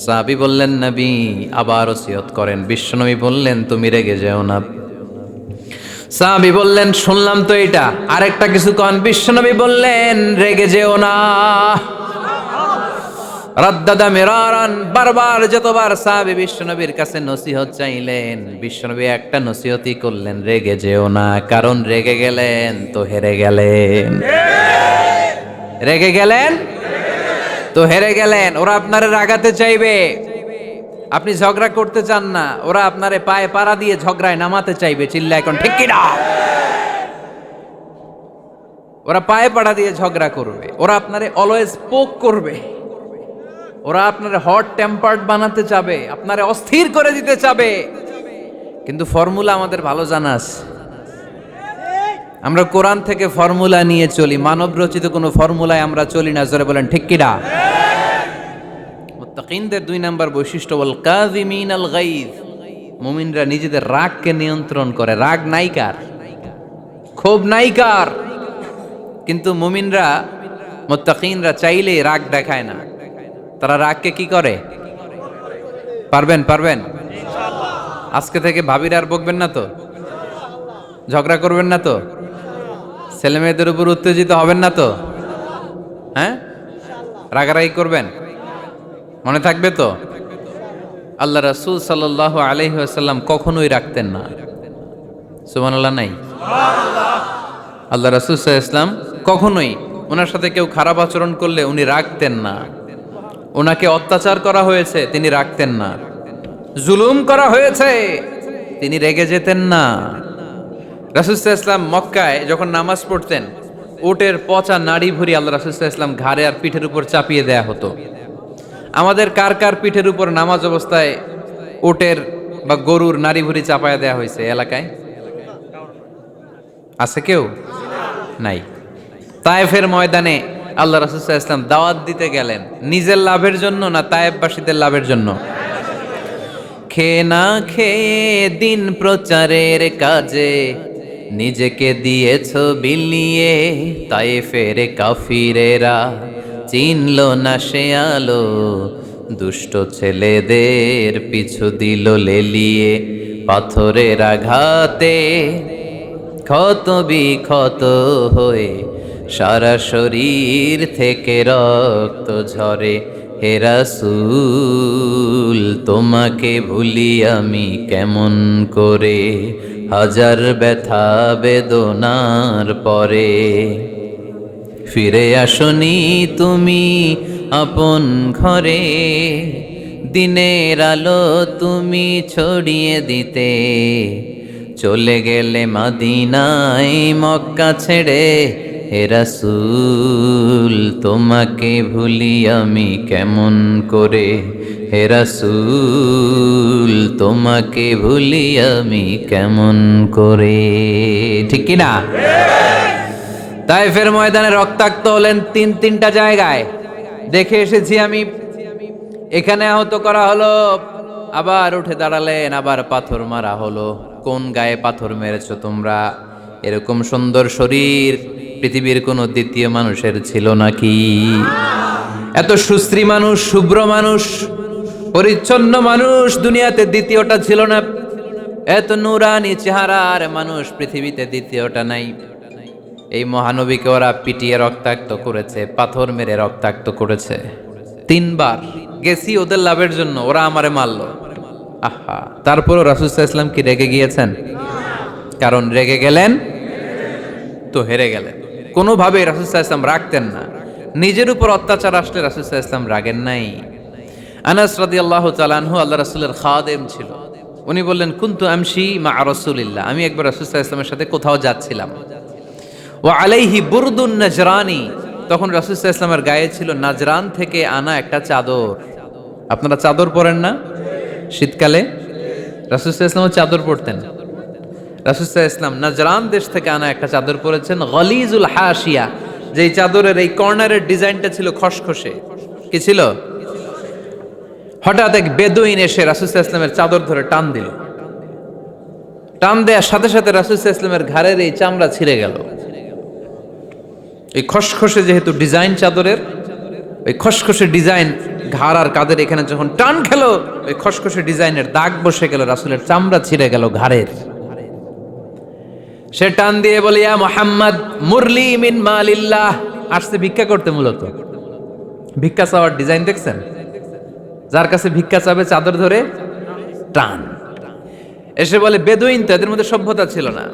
সাহাবী বললেন নবী আবার নসিহত করেন। বিশ্বনবী বললেন তুমি রেগে যেও না। সাহাবী বললেন শুনলাম তো এটা, আরেকটা কিছু কোন। বিশ্বনবী বললেন রেগে যেও না। রাদ্দাদা মিরারান, বারবার যতবার সাহাবী বিশ্বনবীর কাছে নসিহত চাইলেন, বিশ্বনবী একটা নসিহতই করলেন, রেগে যেও না, কারণ রেগে গেলেন তো হেরে গেলেন। রেগে গেলেন তো হেরে গেলেন। ওরা আপনারে রাগাতে চাইবে, আপনি ঝগড়া করতে চান না, ওরা আপনারে পায়ে পাড়া দিয়ে ঝগড়ায় নামাতে চাইবে। চিল্লা এখন ঠিক কি না? ওরা পায়ে পাড়া দিয়ে ঝগড়া করবে, ওরা আপনারে অলওয়েজ পোক করবে, ওরা আপনার হট টেম্পার্ড বানাতে চাবে, আপনারে অস্থির করে দিতে চাবে। কিন্তু ফর্মুলা আমাদের ভালো জানা আছে। আমরা কোরআন থেকে ফর্মুলা নিয়ে চলি, মানব রচিত কোনো ফর্মুলায় আমরা চলি না। জোরে বলেন ঠিক কিনা? মুত্তাকিনদের 2 নাম্বার বৈশিষ্ট্য ওয়াল কাযিমিনাল গায়জ, মুমিনরা নিজেদের রাগকে নিয়ন্ত্রণ করে। রাগ নাইকার, ক্ষোভ নাইকার, কিন্তু মুমিনরা মুত্তাকিনরা চাইলে রাগ দেখায় না। তারা রাগকে কি করে? পারবেন পারবেন আজকে থেকে ভাবির আর বকবেন না তো, ঝগড়া করবেন না তো, ছেলে মেয়েদের উপর উত্তেজিত হবেন না তো, হ্যাঁ রাগারাগি করবেন, মনে থাকবে তো? আল্লাহ রাসূল সাল্লাল্লাহু আলাইহি ওয়াসাল্লাম কখনোই রাখতেন না। সুবহানাল্লাহ নাই? আল্লাহ রাসূল সাল্লাল্লাহু আলাইহি ওয়াসাল্লাম কখনোই, ওনার সাথে কেউ খারাপ আচরণ করলে উনি রাখতেন না। ওনাকে অত্যাচার করা হয়েছে তিনি রাখতেন না, জুলুম করা হয়েছে তিনি রেগে যেতেন না। রাসূল সাল্লাল্লাহু আলাইহি ওয়াসাল্লাম মক্কায় যখন নামাজ পড়তেন, উটের পচা নাড়ি ভুঁড়ি আল্লাহ রাসূল সাল্লাল্লাহু আলাইহি ওয়াসাল্লাম ঘাড়ে আর পিঠের উপর চাপিয়ে দেয়া হতো। আমাদের কার কার পিঠের উপর নামাজ অবস্থায় উটের বা গরুর নাড়ি ভুঁড়ি চাপায়া দেয়া হয়েছে এলাকায়? আছে কেউ? নাই। তায়েফের ময়দানে আল্লাহ রাসূল সাল্লাল্লাহু আলাইহি ওয়াসাল্লাম দাওয়াত দিতে গেলেন, নিজের লাভের জন্য না তায়েফবাসীদের লাভের জন্য? খেয়ে না খেয়ে দিন প্রচারের কাজে নিজেকে দিয়েছ বিলিয়ে, তায়েফের কাফিরেরা চিনল না সে আলো, দুষ্ট ছেলেদের পিছু দিল লেলিয়ে, পাথরের আঘাতে ক্ষত বিক্ষত হয়ে সারা শরীর থেকে রক্ত ঝরে। হে রাসূল তোমাকে ভুলি আমি কেমন করে, হাজার ব্যথা বেদনার পরে। ফিরে আসনি তুমি আপন ঘরে, দিনের আলো তুমি ছড়িয়ে দিতে, চলে গেলে মদিনায় মক্কা ছেড়ে। হে রাসূল তোমাকে ভুলি আমি কেমন করে, হে রাসূল তোমাকে ভুলি আমি কেমন করে। ঠিক কি না? তায়েফের ময়দানে রক্তাক্ত হলেন তিনটা জায়গায়, দেখে এসেছি আমি। এখানে আহত করা হলো, আবার উঠে দাঁড়ালেন, আবার পাথর মারা হলো। কোন গায়ে পাথর মেরেছো তোমরা? এরকম সুন্দর শরীর পৃথিবীর কোনো দ্বিতীয় মানুষের ছিল নাকি? এত সুশ্রী মানুষ, শুভ্র মানুষ, পরিচ্ছন্ন মানুষ দুনিয়াতে দ্বিতীয়টা ছিল না। এত নুরানি চেহারার মানুষ পৃথিবীতে দ্বিতীয়টা নাই। এই মহানবীকে ওরা পিটিয়ে রক্তাক্ত করেছে, পাথর মেরে রক্তাক্ত করেছে। 3 বার গেছি ওদের লাভের জন্য, ওরা আমারে মারলো। আহা, তারপরও রাসূল সাল্লাল্লাহু আলাইহি ওয়াসাল্লাম কি রেগে গিয়েছেন? কারণ রেগে গেলেন তো হেরে গেলেন। কোনোভাবে রাসূল সাল্লাল্লাহু আলাইহি ওয়াসাল্লাম রাখতেন না। নিজের উপর অত্যাচার আসলে রাসূল সাল্লাল্লাহু আলাইহি ওয়াসাল্লাম রাগেন নাই। আনাস রাদিয়াল্লাহু তাআলা আনহু আল্লাহ রাসূলের খাদেম ছিল। উনি বললেন, কুনতু আমশি মা রাসূলিল্লাহ, আমি একবার রাসূল সাল্লাল্লাহু আলাইহি ওয়াসাল্লামের সাথে কোথাও যাচ্ছিলাম। ওয়া আলাইহি বুরদুন নাজরানি, তখন রাসূল সাল্লাল্লাহু আলাইহি ওয়াসাল্লামের গায়ে ছিল নাজরান থেকে আনা একটা চাদর। আপনারা চাদর পরেন না শীতকালে? রাসূল সাল্লাল্লাহু আলাইহি ওয়াসাল্লাম চাদর পরতেন। রাসূল সাল্লাল্লাহু আলাইহি ওয়াসাল্লাম নাজরান দেশ থেকে আনা একটা চাদর পরেছেন, গলিজুল হাশিয়া, যেই চাদরের এই কর্নারের ডিজাইনটা ছিল খসখসে। কি ছিল? হঠাৎ এক বেদুইন এসে রাসূল সাল্লাল্লাহু আলাইহি ওয়াসাল্লামের চাদর ধরে টান দিল। টান দেওয়ার সাথে সাথে রাসূল সাল্লাল্লাহু আলাইহি ওয়াসাল্লামের ঘাড়ের এই চামড়া ছিঁড়ে গেল। এই খসখসে যেহেতু ডিজাইন চাদরের, ওই খসখসে ডিজাইন ঘাড় আর কাঁধের এখানে যখন টান খেলো, ওই খসখসে ডিজাইনের দাগ বসে গেল, রাসূলের চামড়া ছিঁড়ে গেল ঘাড়ের। সে টান দিয়ে বলে, ইয়া মুহাম্মদ মুরলি মিন মালিল্লাহ, আসছে ভিক্ষা করতে। মূলত ভিক্ষা চাওয়ার ডিজাইন দেখছেন? যার কাছে ভিক্ষা চাবে চাদর ধরে টান। এসে বলে, বেদুইন তো, এদের মধ্যে সভ্যতা ছিল না।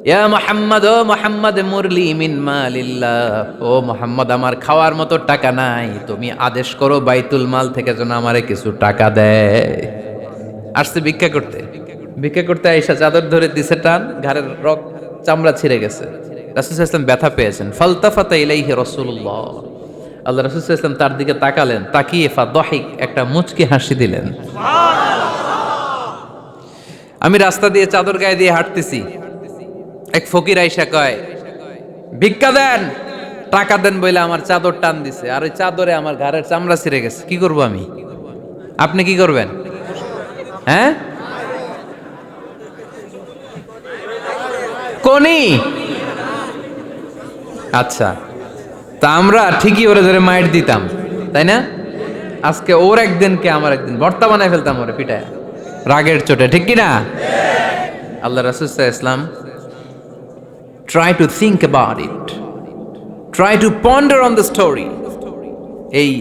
ইয়া মুহাম্মদ, ও মুহাম্মদ মুরলি মিন মালিল্লাহ, ও মুহাম্মদ আমার খাওয়ার মতো টাকা নাই, তুমি আদেশ করো বাইতুল মাল থেকে যেন আমারে কিছু টাকা দেয়। আসছে ভিক্ষা করতে। ভিক্ষা করতে আইসা চাদর ধরে দিছে টান, ঘাড়ের চামড়া ছিঁড়ে গেছে। রাসূল সাল্লাল্লাহু আলাইহি ওয়াসাল্লাম ব্যথা পেয়েছেন। ফালতাফাতা ইলাইহি রাসূলুল্লাহ, আল্লাহ রাসূল সাল্লাল্লাহু আলাইহি ওয়াসাল্লাম তার দিকে তাকালেন, তাকিয়ে ফাদহিক, একটা মুচকি হাসি দিলেন। আমি রাস্তা দিয়ে চাদর গায়ে দিয়ে হাঁটতেছি, এক ফকির আইসা কয়, ভিক্ষা দেন, টাকা দেন বলে আমার চাদর টান দিছে, আর ওই চাদরে আমার ঘাড়ের চামড়া ছিঁড়ে গেছে। কি করব আমি? আপনি কি করবেন? হ্যাঁ, কোনি? আচ্ছা, তা আমরা ঠিকই ওরে ধরে মাইর দিতাম, তাই না? আজকে ওর একদিন কে আমার একদিন, ভর্তা বানায় ফেলতাম ওরে পিটায় রাগের চোটে, ঠিক কি না? আল্লাহ রাসূল সাল্লাল্লাহু আলাইহি ওয়াসাল্লাম try to think about it, try to ponder on the story. এই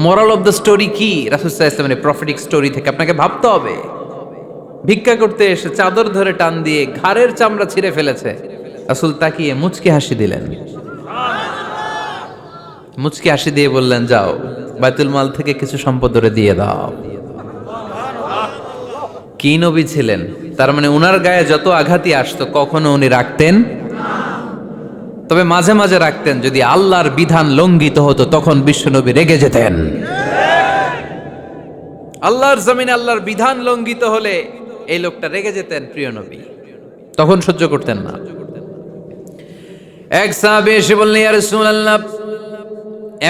moral of the story কি? রাসূল সাল্লাল্লাহু আলাইহি ওয়াসাল্লামের প্রফেটিক স্টোরি থেকে আপনাকে ভাবতে হবে। ভিক্ষা করতে এসে চাদর ধরে টান দিয়ে ঘাড়ের চামড়া ছিঁড়ে ফেলেছে, রাসূল তাকিয়ে মুচকি হাসি দিলেন। মুচকি হাসি দিয়ে বললেন, যাও বাইতুল মাল থেকে কিছু সম্পদ ধরে দিয়ে দাও। কি নবী ছিলেন! তার মানে উনার গায়ে যত আঘাতই আসতো কখনো উনি রাখতেন, তবে মাঝে মাঝে রাখতেন। যদি আল্লাহর বিধান লঙ্ঘিত হতো তখন বিশ্বনবী রেগে যেতেন। আল্লাহর জমিনে আল্লাহর বিধান লঙ্ঘিত হলে এই লোকটা রেগে যেতেন, প্রিয় নবী তখন সহ্য করতেন না। এক সাহাবী এসে বললেন, ইয়া রাসূলুল্লাহ,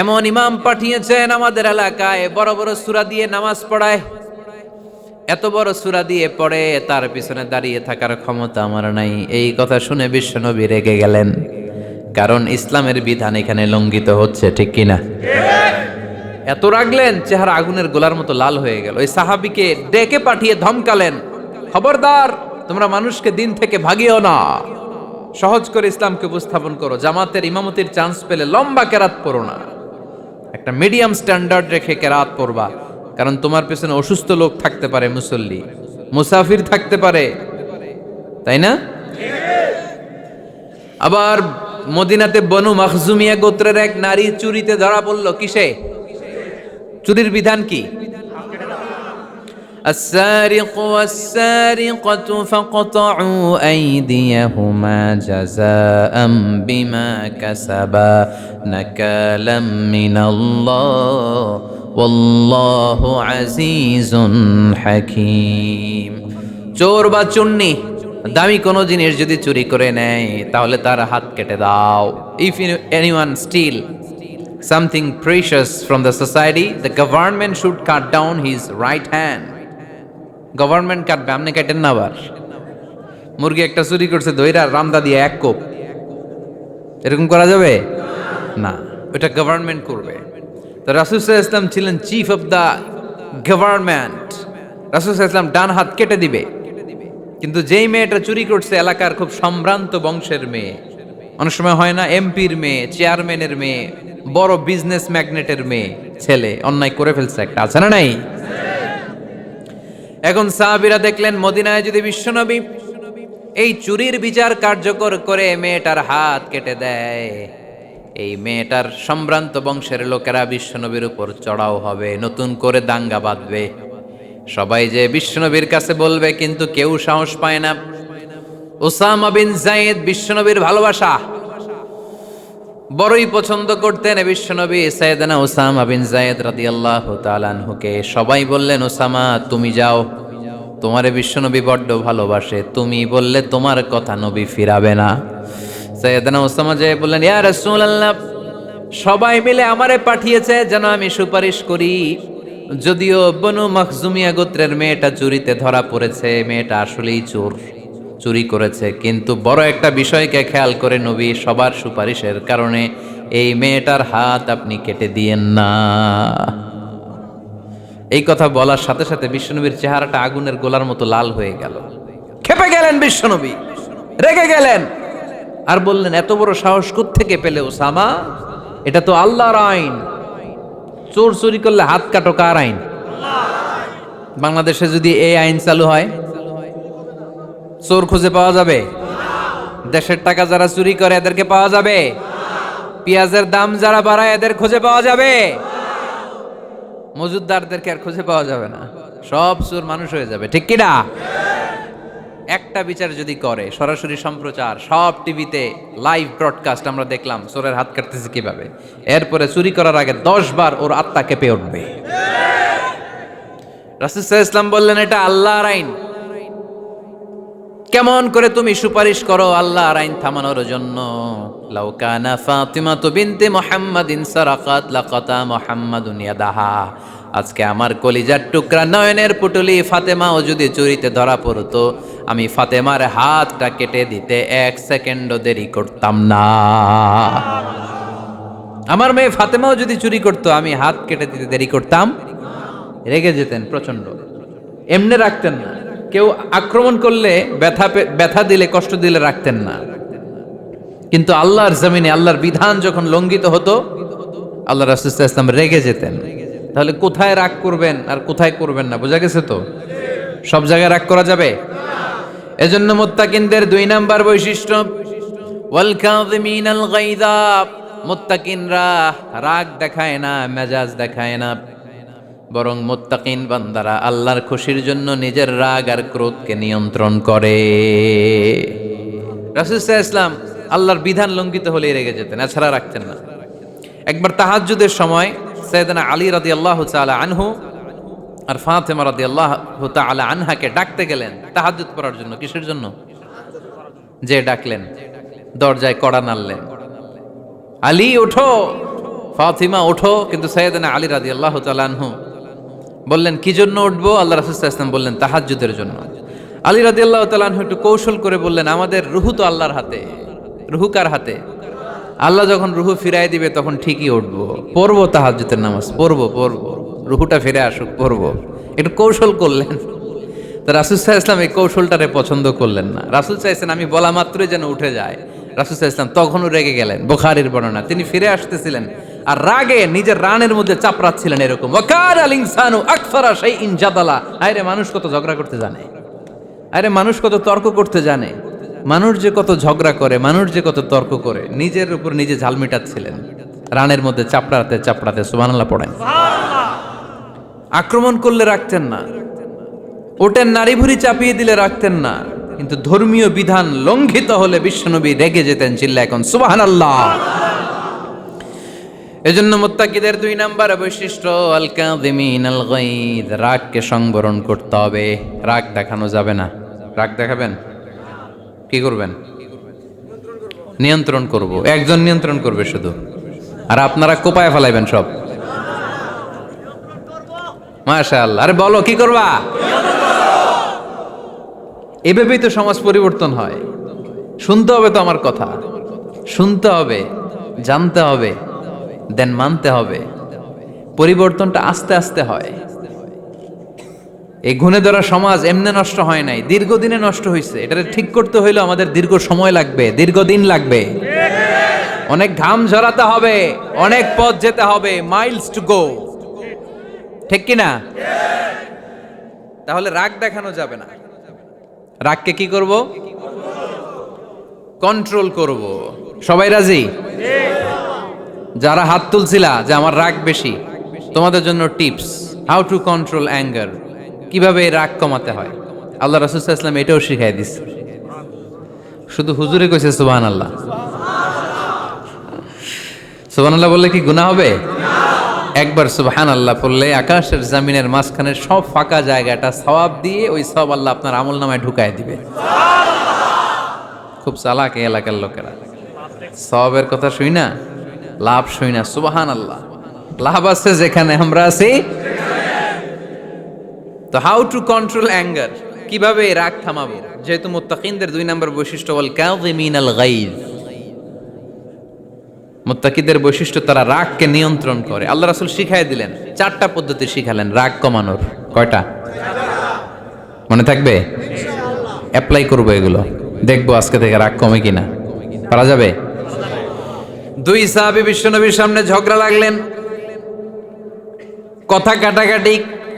এমন ইমাম পাঠিয়েছেন আমাদের এলাকায়, বড় বড় সূরা দিয়ে নামাজ পড়ায়, এত বড় সূরা দিয়ে পড়ে তার পিছনে দাঁড়িয়ে থাকার ক্ষমতা আমার নাই। এই কথা শুনে বিশ্বনবী রেগে গেলেন, কারণ ইসলামের বিধান এখানে লঙ্ঘিত হচ্ছে, ঠিক কিনা? এত রাগলেন, চেহারা আগুনের গোলার মতো লাল হয়ে গেল। ওই সাহাবীকে ডেকে পাঠিয়ে ধমকালেন, খবরদার, তোমরা মানুষকে দিন থেকে ভাগিও না, সহজ করে ইসলামকে উপস্থাপন করো। জামাতের ইমামতির চান্স পেলে লম্বা কেরাত পড়ো না, একটা মিডিয়াম স্ট্যান্ডার্ড রেখে কেরাত পড়বা, কারণ তোমার পেছনে অসুস্থ লোক থাকতে পারে, মুসল্লি, মুসাফির থাকতে পারে, তাই না? আবার মদিনাতে বনু মাখজুমিয়া গোত্রের এক নারী চুরিতে ধরা পড়ল। কিসে? চুরির বিধান কি? السارق والسارقة فاقطعوا أيديهما جزاء بما كسبا نكالا من الله والله عزيز حكيم। চোর বা চুন্নি দামি কোনো জিনিস যদি চুরি করে নেয় তাহলে তার হাত কেটে দাও। If anyone steal something precious from the society, the government should cut down his right hand. Government কাটবে, আপনি কাটেন না। আবার মুরগি একটা চুরি করছে, দইরা রামদা দিয়ে এক কোপ, এরকম করা যাবে না, ওটা গভর্নমেন্ট করবে। তো রাসূল সাল্লাল্লাহু আলাইহি ওয়াসাল্লাম ছিলেন চিফ অফ দা গভর্নমেন্ট, রাসূল সাল্লাল্লাহু আলাইহি ওয়াসাল্লাম ডান হাত কেটে দিবে। কিন্তু যেই মেয়েটা চুরি করছে এলাকার খুব সম্ভ্রান্ত বংশের মেয়ে, অনেক সময় হয় না এমপির মেয়ে, চেয়ারম্যানের মেয়ে, বড় বিজনেস ম্যাগনেটের মেয়ে, ছেলে অন্যায় করে ফেলছে একটা, আছে না নাই? এখন সাহাবীরা দেখলেন মদিনায় যদি বিশ্বনবী এই চুরির বিচার কার্যকর করে মেয়েটার হাত কেটে দেয়, এই মেয়েটার সম্ভ্রান্ত বংশের লোকেরা বিশ্বনবীর উপর চড়াও হবে, নতুন করে দাঙ্গা বাঁধবে, সবাই যে বিশ্বনবীর কাছে বলবে, কিন্তু কেউ সাহস পায় না। উসামা বিন যায়েদ বিশ্বনবীর ভালোবাসা বড়ই পছন্দ করতেন বিশ্বনবী। সাইয়েদনা উসামা বিন যায়েদ রাদিয়াল্লাহু তাআলা আনহুকে সবাই বললেন, উসামা তুমি যাও, তোমারে বিশ্বনবী বড্ড ভালোবাসে, তুমি বললে তোমার কথা নবী ফিরাবে না। সাইয়েদনা উসামা যে বললেন, ইয়া রাসূলুল্লাহ, সবাই মিলে আমারে পাঠিয়েছে যেন আমি সুপারিশ করি, যদিও বনু মাখজুমিয়া গোত্রের মেয়েটা চুরিতে ধরা পড়েছে, মেয়েটা আসলেই চোর, চুরি করেছে, কিন্তু বড় একটা বিষয়কে খেয়াল করে নবী সবার সুপারিশের কারণে এই মেয়েটার হাত আপনি কেটে দিয়েন না। এই কথা বলার সাথে সাথে বিশ্বনবীর চেহারাটা আগুনের গোলার মতো লাল হয়ে গেল, ক্ষেপে গেলেন বিশ্বনবী, রেগে গেলেন, আর বললেন, এত বড় সাহস কোত্থেকে পেলে ওসামা? এটা তো আল্লাহর আইন, চোর চুরি করলে হাত কাটো কার আইন? বাংলাদেশে যদি এই আইন চালু হয় চোর খুঁজে পাওয়া যাবে? দেশের টাকা যারা চুরি করে এদেরকে পাওয়া যাবে? পেঁয়াজের দাম যারা বাড়ায় এদের খুঁজে পাওয়া যাবে? মজুদদারদেরকে আর খুঁজে পাওয়া যাবে না, সব চোর মানুষ হয়ে যাবে, ঠিক কিনা? একটা বিচার যদি করে, সরাসরি সম্প্রচার, সব টিভিতে লাইভ ব্রডকাস্ট আমরা দেখলাম চোরের হাত কাটতেছে কিভাবে, এরপরে চুরি করার আগে 10 বার ওর আত্মা কেঁপে উঠবে। রাসূল সাল্লাল্লাহু আলাইহি ওয়াসাল্লাম বললেন, এটা আল্লাহর আইন, কেমন করে তুমি সুপারিশ করো আল্লাহর আইন থামানোর জন্য? লাউ কানা ফাতিমাতু বিনতে মুহাম্মাদিন সারাকাত লাকাতা মুহাম্মাদুন ইয়াদাহা। আজকে আমার কলিজার টুকরা নয়নের পুটলি ফাতেমাও যদি চুরিতে ধরা পড়তো, আমি ফাতেমার হাতটা কেটে দিতে 1 সেকেন্ডও দেরি করতাম না। আমার মেয়ে ফাতেমাও যদি চুরি করতো, আমি হাত কেটে দিতে দেরি করতাম। রেগে যেতেন প্রচন্ড, এমনি রাখতেন না, কেউ আক্রমণ করলে ব্যথা দিলে, কষ্ট দিলে রাখতেন না। কিন্তু আল্লাহর জমিনে আল্লাহর বিধান যখন লঙ্ঘিত হতো, আল্লাহ রাসূল সাল্লাল্লাহু আলাইহি ওয়াসাল্লাম রেগে যেতেন। তাহলে কোথায় রাগ করবেন আর কোথায় করবেন না বোঝা গেছে তো? সব জায়গায় রাগ করা যাবে? এজন্য মুত্তাকিনদের 2 নাম্বার বৈশিষ্ট্য, ওয়াল কাযিমিনাল গায়যা। মুত্তাকিনরা রাগ দেখায় না, মেজাজ দেখায় না, বরং মুত্তাকিন বান্দারা আল্লাহর খুশির জন্য নিজের রাগ আর ক্রোধকে নিয়ন্ত্রণ করে। রাসূল সাল্লাল্লাহু আলাইহি ওয়াসাল্লাম আল্লাহর বিধান লঙ্ঘিত হলে রেগে যেতেন, এছাড়া রাখতেন না। একবার তাহাজ্জুদের সময় সাইয়েদনা আলী রাদিয়াল্লাহু তাআলা আনহু আর ফাতেমা রাদিয়াল্লাহু তাআলা আনহাকে ডাকতে গেলেন তাহাজ্জুদ পড়ার জন্য। কিসের জন্য? যে ডাকলেন, দরজায় কড়া নাড়লেন, আলী ওঠো, ফাতিমা ওঠো, কিন্তু সাইয়েদনা আলী রাদিয়াল্লাহু তাআলা আনহু বললেন কি জন্য উঠবো? আল্লাহ রাসূল সাল্লাল্লাহু আলাইহি ওয়াসাল্লাম বললেন তাহাজ্জুদের জন্য। আলী রাদিয়াল্লাহু তাআলা আনহু একটু কৌশল করে বললেন, আমাদের রুহু তো আল্লাহর হাতে। রুহু কার হাতে? আল্লাহ যখন রুহু ফিরাই দিবে তখন ঠিকই উঠবো, পড়বো তাহাজ্জুদের নামাজ, পড়বো রুহুটা ফিরে আসুক, পড়বো। একটু কৌশল করলেন। তো রাসূল সাল্লাল্লাহু আলাইহি ওয়াসাল্লাম এই কৌশলটারে পছন্দ করলেন না। রাসূল চাইছেন আমি বলা মাত্রই যেন উঠে যায়। রাসূল সাল্লাল্লাহু আলাইহি ওয়াসাল্লাম তখনও রেগে গেলেন। বুখারীর বর্ণনা, তিনি ফিরে আসতেছিলেন আর রাগে নিজের রানের মধ্যে চাপড়াচ্ছিলেন এরকম, ওয়াকার আল ইনসানু আকসারা শাইইন জাদালা। আরে মানুষ কত ঝগড়া করতে জানে, আরে মানুষ কত তর্ক করতে জানে, মানুষ যে কত ঝগড়া করে, মানুষ যে কত তর্ক করে, নিজের উপর নিজে ঝাল মেটাচ্ছিলেন রানের মধ্যে চাপড়াতে চাপড়াতে। সুবহানাল্লাহ পড়েন। আক্রমণ করলে রাখতেন না, ওটের নারী ভুঁড়ি চাপিয়ে দিলে রাখতেন না, কিন্তু ধর্মীয় বিধান লঙ্ঘিত হলে বিশ্বনবী রেগে যেতেন। চিল্লা এখন সুবহানাল্লাহ। এজন্য মুত্তাকিদের 2 নাম্বার বৈশিষ্ট্য আল কাযিমিন আল গায়দ, রাগকে সংবরণ করতে হবে। রাগ দেখানো যাবে না। রাগ দেখাবেন, কি করবেন? নিয়ন্ত্রণ করব। একজন নিয়ন্ত্রণ করবে শুধু, আর আপনারা কোপায় ফেলাইবেন সব। মাশাআল্লাহ। আরে বলো কি করবা? এভাবেই তো সমাজ পরিবর্তন হয়। শুনতে হবে তো আমার কথা, শুনতে হবে, জানতে হবে, দেন মানতে হবে। পরিবর্তনটা আস্তে আস্তে হয়। এই ঘুণে ধরা সমাজ এমনি নষ্ট হয় নাই, দীর্ঘদিনে নষ্ট হয়েছে। এটা ঠিক করতে হইলে আমাদের দীর্ঘ সময় লাগবে, দীর্ঘদিন লাগবে, অনেক ঘাম ঝরাতে হবে, অনেক পথ যেতে হবে, মাইলস টু গো। ঠিক কিনা? তাহলে রাগ দেখানো যাবে না। রাগকে কি করব? কন্ট্রোল করব। সবাই রাজি? যারা হাত তুলছিলা যে আমার রাগ বেশি, তোমাদের জন্য tips, how to control anger, কিভাবে রাগ কমাতে হয়। আল্লাহ রাসূল সাল্লাল্লাহু আলাইহি ওয়াসাল্লাম এটাও শিখাই দিছে। শুধু হুজুরে কইছে সুবহানাল্লাহ। সুবহানাল্লাহ বললে কি গুনাহ হবে? একবার সুবহানাল্লাহ পড়লে আকাশের জমিনের মাঝখানে সব ফাঁকা জায়গাটা সওয়াব দিয়ে ওই সওয়াব আল্লাহ আপনার আমলনামায় ঢুকায় দিবে। খুব চালাক এই এলাকার লোকেরা, সওয়াবের কথা শুই না, লাভ শুই না। সুবহানাল্লাহ, লাভ আছে যেখানে আমরা আছি। তো হাউ টু কন্ট্রোল অ্যাঙ্গার, কিভাবে রাগ থামাবো? যেহেতু মুত্তাকিনদের 2 নাম্বার বৈশিষ্ট্য ওয়াল কাযিমিন আল গায়জ, মুত্তাকিদের বৈশিষ্ট্য তারা রাগকে নিয়ন্ত্রণ করে। আল্লাহ রাসূল শিখাই দিলেন, 4টা পদ্ধতি শিখালেন রাগ কমানোর। কয়টা মনে থাকবে? অ্যাপ্লাই করবো এগুলো, দেখবো আজকে থেকে রাগ কমে কিনা। পারা যাবে? 2 সাহাবী বিশ্বনবীর সামনে ঝগড়া লাগলেন, কথা কাটাকাটি,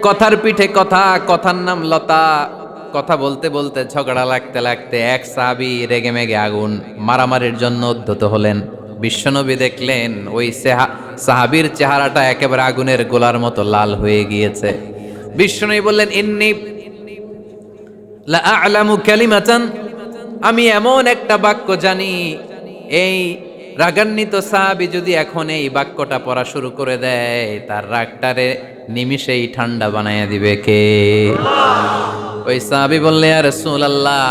কথার পিঠে কথা, কথার নাম লতা। কথা বলতে বলতে ঝগড়া লাগতে লাগতে এক সাহাবী রেগে মেগে আগুন, মারামারির জন্য উদ্ধত হলেন। বিশ্বনবী দেখলেন ওই সাহাবীর চেহারাটা একেবারে আগুনের গোলার মতো লাল হয়ে গিয়েছে। বিশ্বনবী বললেন, ইন্নী লা আ'লামু কালিমাতান, আমি এমন একটা বাক্য জানি, এই রাগান্বিত সাহাবী যদি এখন এই বাক্যটা পড়া শুরু করে দেয়, তার রাগটারে নিমিষেই ঠান্ডা বানাইয়া দিবে কে? ওই সাহাবী বললেন, ইয়া রাসূলুল্লাহ,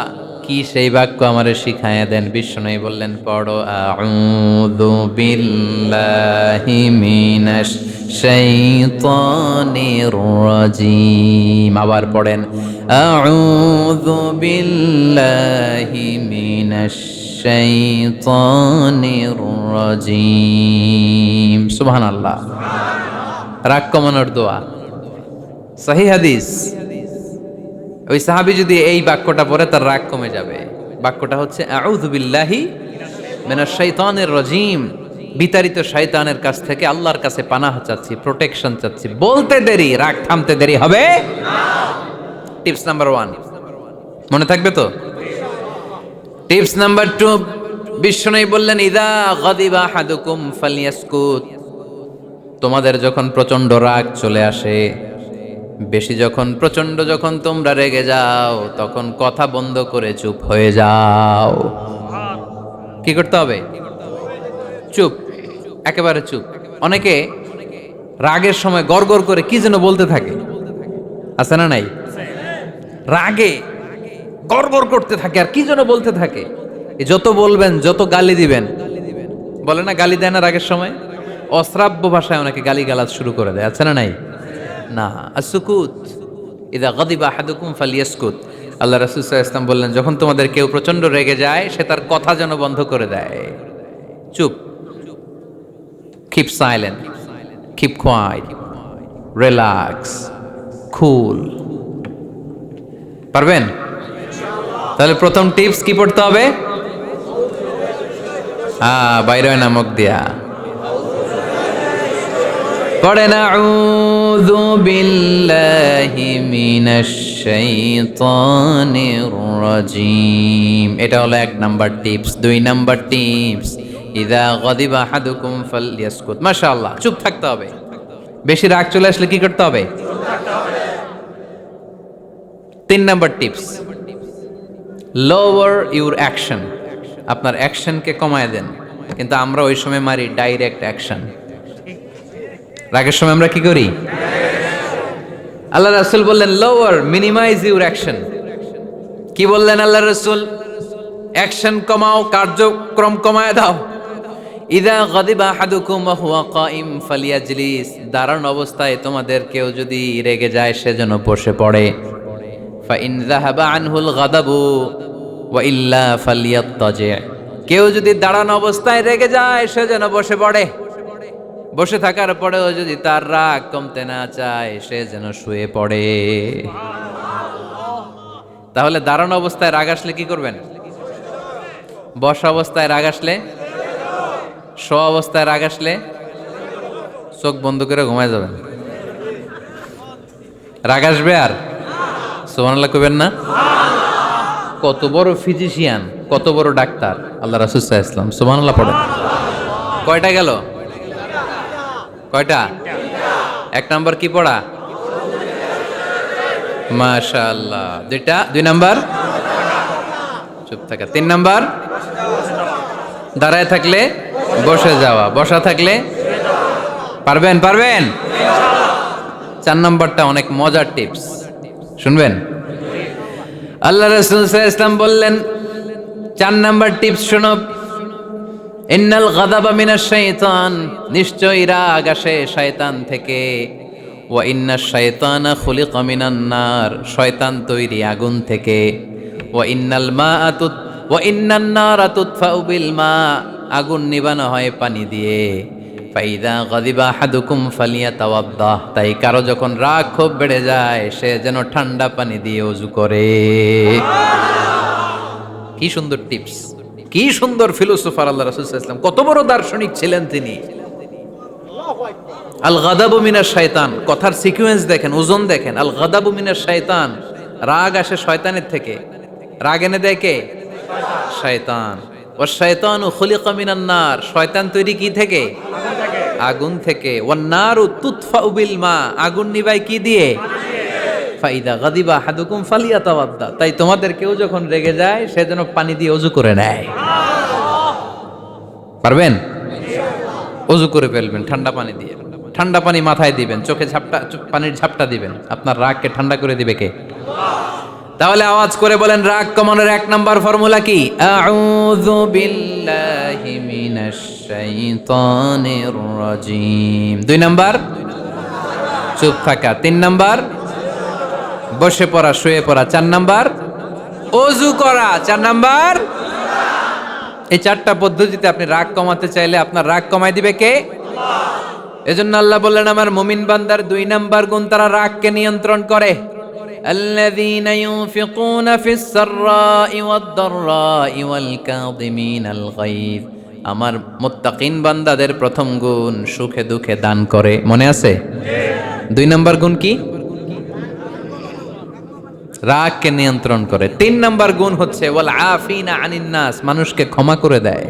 কি সেই বাক্য আমারে শিখাইয়া দেন। বিশ্বনবী বললেন, পড়ো আউযু বিল্লাহি মিনাশ শাইতানির রাজিম। আবার পড়েন আউযু বিল্লাহি মিনাশ শাইতানির রাজিম। সুবহানাল্লাহ। রাগ কমানোর দোয়া, সহিহ হাদিস। ওই সাহাবী যদি এই বাক্যটা পড়ে তার রাগ কমে যাবে। বাক্যটা হচ্ছে আউযু বিল্লাহি মিনাশ শাইতানির রাজিম, বিতাড়িত শয়তানের কাছ থেকে আল্লাহর কাছে পানাহ চাচ্ছি, প্রোটেকশন চাচ্ছি। বলতে দেরি, রাগ থামতে দেরি হবে না। টিপস নাম্বার 1 মনে থাকবে তো? টিপস নাম্বার 2, বিশ্বনবী বললেন, ইযা গাদিবা আহাদুকুম ফালইয়াসকুত, তোমাদের যখন প্রচন্ড রাগ চলে আসে, বেশি যখন, প্রচন্ড যখন তোমরা রেগে যাও, তখন কথা বন্ধ করে চুপ হয়ে যাও। কি করতে হবে? চুপ, একেবারে চুপ। অনেকে রাগের সময় গড়গড় করে কি যেন বলতে থাকে, আছে না নাই? রাগে গড়গড় করতে থাকে আর কি যেন বলতে থাকে। যত বলবেন, যত গালি দিবেন, বলে না গালি দেয় না রাগের সময়, অশ্রাব্য ভাষায় অনেকে গালি গালাজ শুরু করে দেয়, আছে না নাই? না, আসুকুত ইদা গাদিবা আহাদুকুম ফালিয়াসকুত। আল্লাহ রাসূল সাল্লাল্লাহু আলাইহি ওয়াসাল্লাম বললেন, যখন তোমাদের কেউ প্রচন্ড রেগে যায় সে তার কথা যেন বন্ধ করে দেয়। চুপ, keep silent, keep quiet, relax, cool. পারবেন? তাহলে প্রথম টিপস কি পড়তে হবে? বাইরে হয় নামক দিয়া পড়েন আউযু বিল্লাহি মিনাশ শাইতানির রাজিম। এটা হলো 1 নাম্বার টিপস। 2 নাম্বার টিপস, ইযা গাদিবা আহাদুকুম ফালইয়াসকুত। মাশাআল্লাহ, চুপ থাকতে হবে। বেশি রাগ চলে আসলে কি করতে হবে? 3 number tips, lower your action. আপনার অ্যাকশনকে কমায় দেন। কিন্তু আমরা ওই সময় মারি ডাইরেক্ট অ্যাকশন। রাগের সময় আমরা কি করি? আল্লাহ রাসূল বললেন লোয়ার, মিনিমাইজ ইউর অ্যাকশন। কি বললেন আল্লাহ রাসূল? অ্যাকশন কমাও, কার্যক্রম কমায় দাও। ইযা গাদিবা আহাদুকুম ওয়া হুয়া কাইম ফালিয়াজলিস। দাঁড়ানো অবস্থায় তোমাদের কেউ যদি রেগে যায় সে যেন বসে পড়ে। ফাইন যাহাবা আনহুল গাদাবু ওয়া ইল্লা ফালিয়াত্তাজি। কেউ যদি দাঁড়ানো অবস্থায় রেগে যায় সে যেন বসে পড়ে। বসে থাকার পরেও যদি তার রাগ কমতে না চায় সে যেন শুয়ে পড়ে। তাহলে দাঁড়ানো অবস্থায় রাগ আসলে কি করবেন? বসা অবস্থায় রাগ আসলে, শোয়া অবস্থায় রাগ আসলে চোখ বন্ধ করে ঘুমায় যাবেন। রাগ আসবে আর সুবহানাল্লাহ কইবেন না? কত বড় ফিজিশিয়ান, কত বড় ডাক্তার আল্লাহ রাসূল সাল্লাল্লাহু আলাইহি ওয়াসাল্লাম। সুবহানাল্লাহ পড়েন। কয়টা গেল? কয়টা? 1 নাম্বার কি পড়া? মাশাআল্লাহ। 2 নাম্বার চুপ থাকা। 3 নাম্বার দাঁড়ায় থাকলে বসে যাওয়া, বসা থাকলে পারবেন? 4 নাম্বারটা অনেক মজার টিপস, শুনবেন? আল্লাহ রাসূল সাল্লাল্লাহু আলাইহি ওয়াসাল্লাম বললেন 4 নাম্বার টিপস শোনো। ইন্নাল গাদাবা মিনাশ শাইতান। নিশ্চয়ই রাগ আসে শয়তান থেকে। ওয়া ইন্নাশ শাইতানা খুলিকা মিনান নার। শয়তান তৈরি আগুন থেকে। ওয়া ইন্নান নারা তুতফাউ বিল মা। আগুন নিবানো হয় পানি দিয়ে। ফাইদা গাদিবা আহাদুকুম ফালিয়াতাওয়াদ্দা। তাই কারো যখন রাগ খুব বেড়ে যায় সে যেন ঠান্ডা পানি দিয়ে ওযু করে। কি সুন্দর টিপস, কি সুন্দর ফিলোসোফার আল্লাহ রাসূল সাল্লাল্লাহু আলাইহি ওয়াসাল্লাম। কত বড় দার্শনিক ছিলেন তিনি। আল গাদাবু মিনাশ শাইতান, কথার সিকোয়েন্স দেখেন, ওজন দেখেন। আল গাদাবু মিনাশ শাইতান, রাগ আসে শয়তানের থেকে। রাগ এনে দেয় কে? শয়তান। ওয়াশ শাইতানু খুলিকা মিনান নার। শয়তান তৈরি কি থেকে? আগুন থেকে। ওয়ান নারু তুতফাউ বিল মা। আগুন নিভায় কি দিয়ে? ফাইদা গাদিবা আহাদুকুম ফালিয়াতাওয়াদ্দা। তাই তোমাদের কেউ যখন রেগে যায় সে যেন পানি দিয়ে ওযু করে নেয়। পারবেন? ওযু করে ফেলবেন ঠান্ডা পানি দিয়ে। ঠান্ডা পানি মাথায় দিবেন, চোখে পানির ঝাপটা দিবেন। আপনার রাগকে ঠান্ডা করে দিবে কে? তাহলে আওয়াজ করে বলেন রাগ কমানোর 1 নাম্বার ফর্মুলা কি? আউযু বিল্লাহি মিনাশ শাইতানির রাজিম। 2 নাম্বার চুপ থাকা। 3 নাম্বার বসে পড়া, শুয়ে পড়া। 4 নাম্বার ওযু করা। 4 নাম্বার। এই 4টা পদ্ধতিতে আপনি রাগ কমাতে চাইলে আপনার রাগ কমায় দিবে কে? আল্লাহ। এজন্য আল্লাহ বললেন আমার মুমিন বান্দার 2 নাম্বার গুণ, তারা রাগকে নিয়ন্ত্রণ করে। আল্লাযীনা ইউনফিকুনা ফিস সাররাই ওয়াদ দাররাই ওয়াল কাযিমিনাল গায়য। আমার মুত্তাকিন বান্দাদের প্রথম গুণ সুখে দুঃখে দান করে। মনে আছে? 2 নাম্বার গুণ কি? রাগকে নিয়ন্ত্রণ করে। 3 নাম্বার গুণ হচ্ছে ওয়াল আফিনা আনিন নাস। মানুষকে ক্ষমা করে দেয়।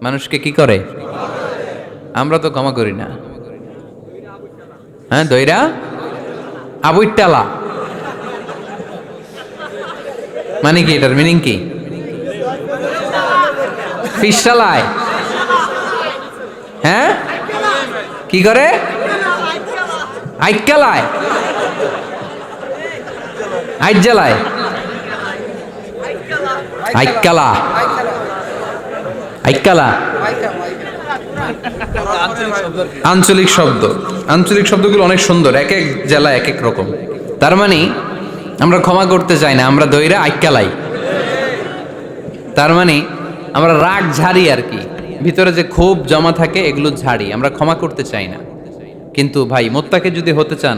মানুষকে কি করে? আমরা তো ক্ষমা করি না। হ্যাঁ, দইরা আবুইটালা মানে কি? এটার মিনিং কি? ফিশ চালায়। হ্যাঁ, কি করে? আইকালায়, আইজালায়, আইকালা, আইকালা। আঞ্চলিক শব্দ, আঞ্চলিক শব্দগুলো অনেক সুন্দর, এক এক জেলা এক এক রকম। তার মানে আমরা ক্ষমা করতে চাই না, আমরা দইরা আইক্কালাই। তার মানে আমরা রাগ ঝাড়ি আর কি, ভিতরে যে ক্ষোভ জমা থাকে এগুলো ঝাড়ি, আমরা ক্ষমা করতে চাই না। কিন্তু ভাই মোত্তাকি যদি হতে চান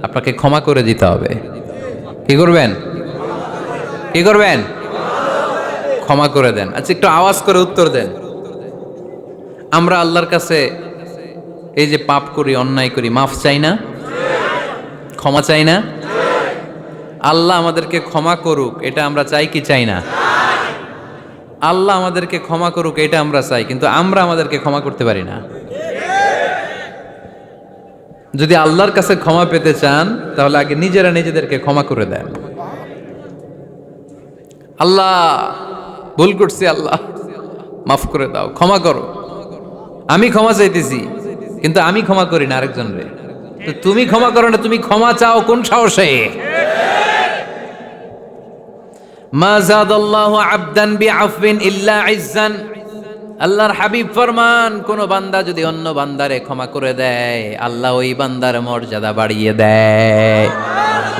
আপনাকে ক্ষমা করে দিতে হবে। কি করবেন? কি করবেন? ক্ষমা করে দেন। আচ্ছা একটু আওয়াজ করে উত্তর দেন। আমরা আল্লাহর কাছে এই যে পাপ করি, অন্যায় করি, মাফ চাই না? ক্ষমা চাই না? আল্লাহ আমাদেরকে ক্ষমা করুক এটা আমরা চাই কি চাই না? আল্লাহ আমাদেরকে ক্ষমা করুক এটা আমরা চাই, কিন্তু আমরা আমাদেরকে ক্ষমা করতে পারি না। যদি আল্লাহর কাছে ক্ষমা পেতে চান তাহলে আগে নিজেরা নিজেদেরকে ক্ষমা করে দেন। আল্লাহ ভুল করছি, আল্লাহ মাফ করে দাও, ক্ষমা করো। আমি ক্ষমা চাইতেছি কিন্তু আমি ক্ষমা করি না আরেকজন রে। তো তুমি ক্ষমা করো না, তুমি ক্ষমা চাও কোন সাহসে? মা যাদাল্লাহু আবদান বিআফবিন ইল্লা ইজ্জান। আল্লাহর হাবিব ফরমান, কোন বান্দা যদি অন্য বান্দারে ক্ষমা করে দেয় আল্লাহ ওই বান্দার মর্যাদা বাড়িয়ে দেয়।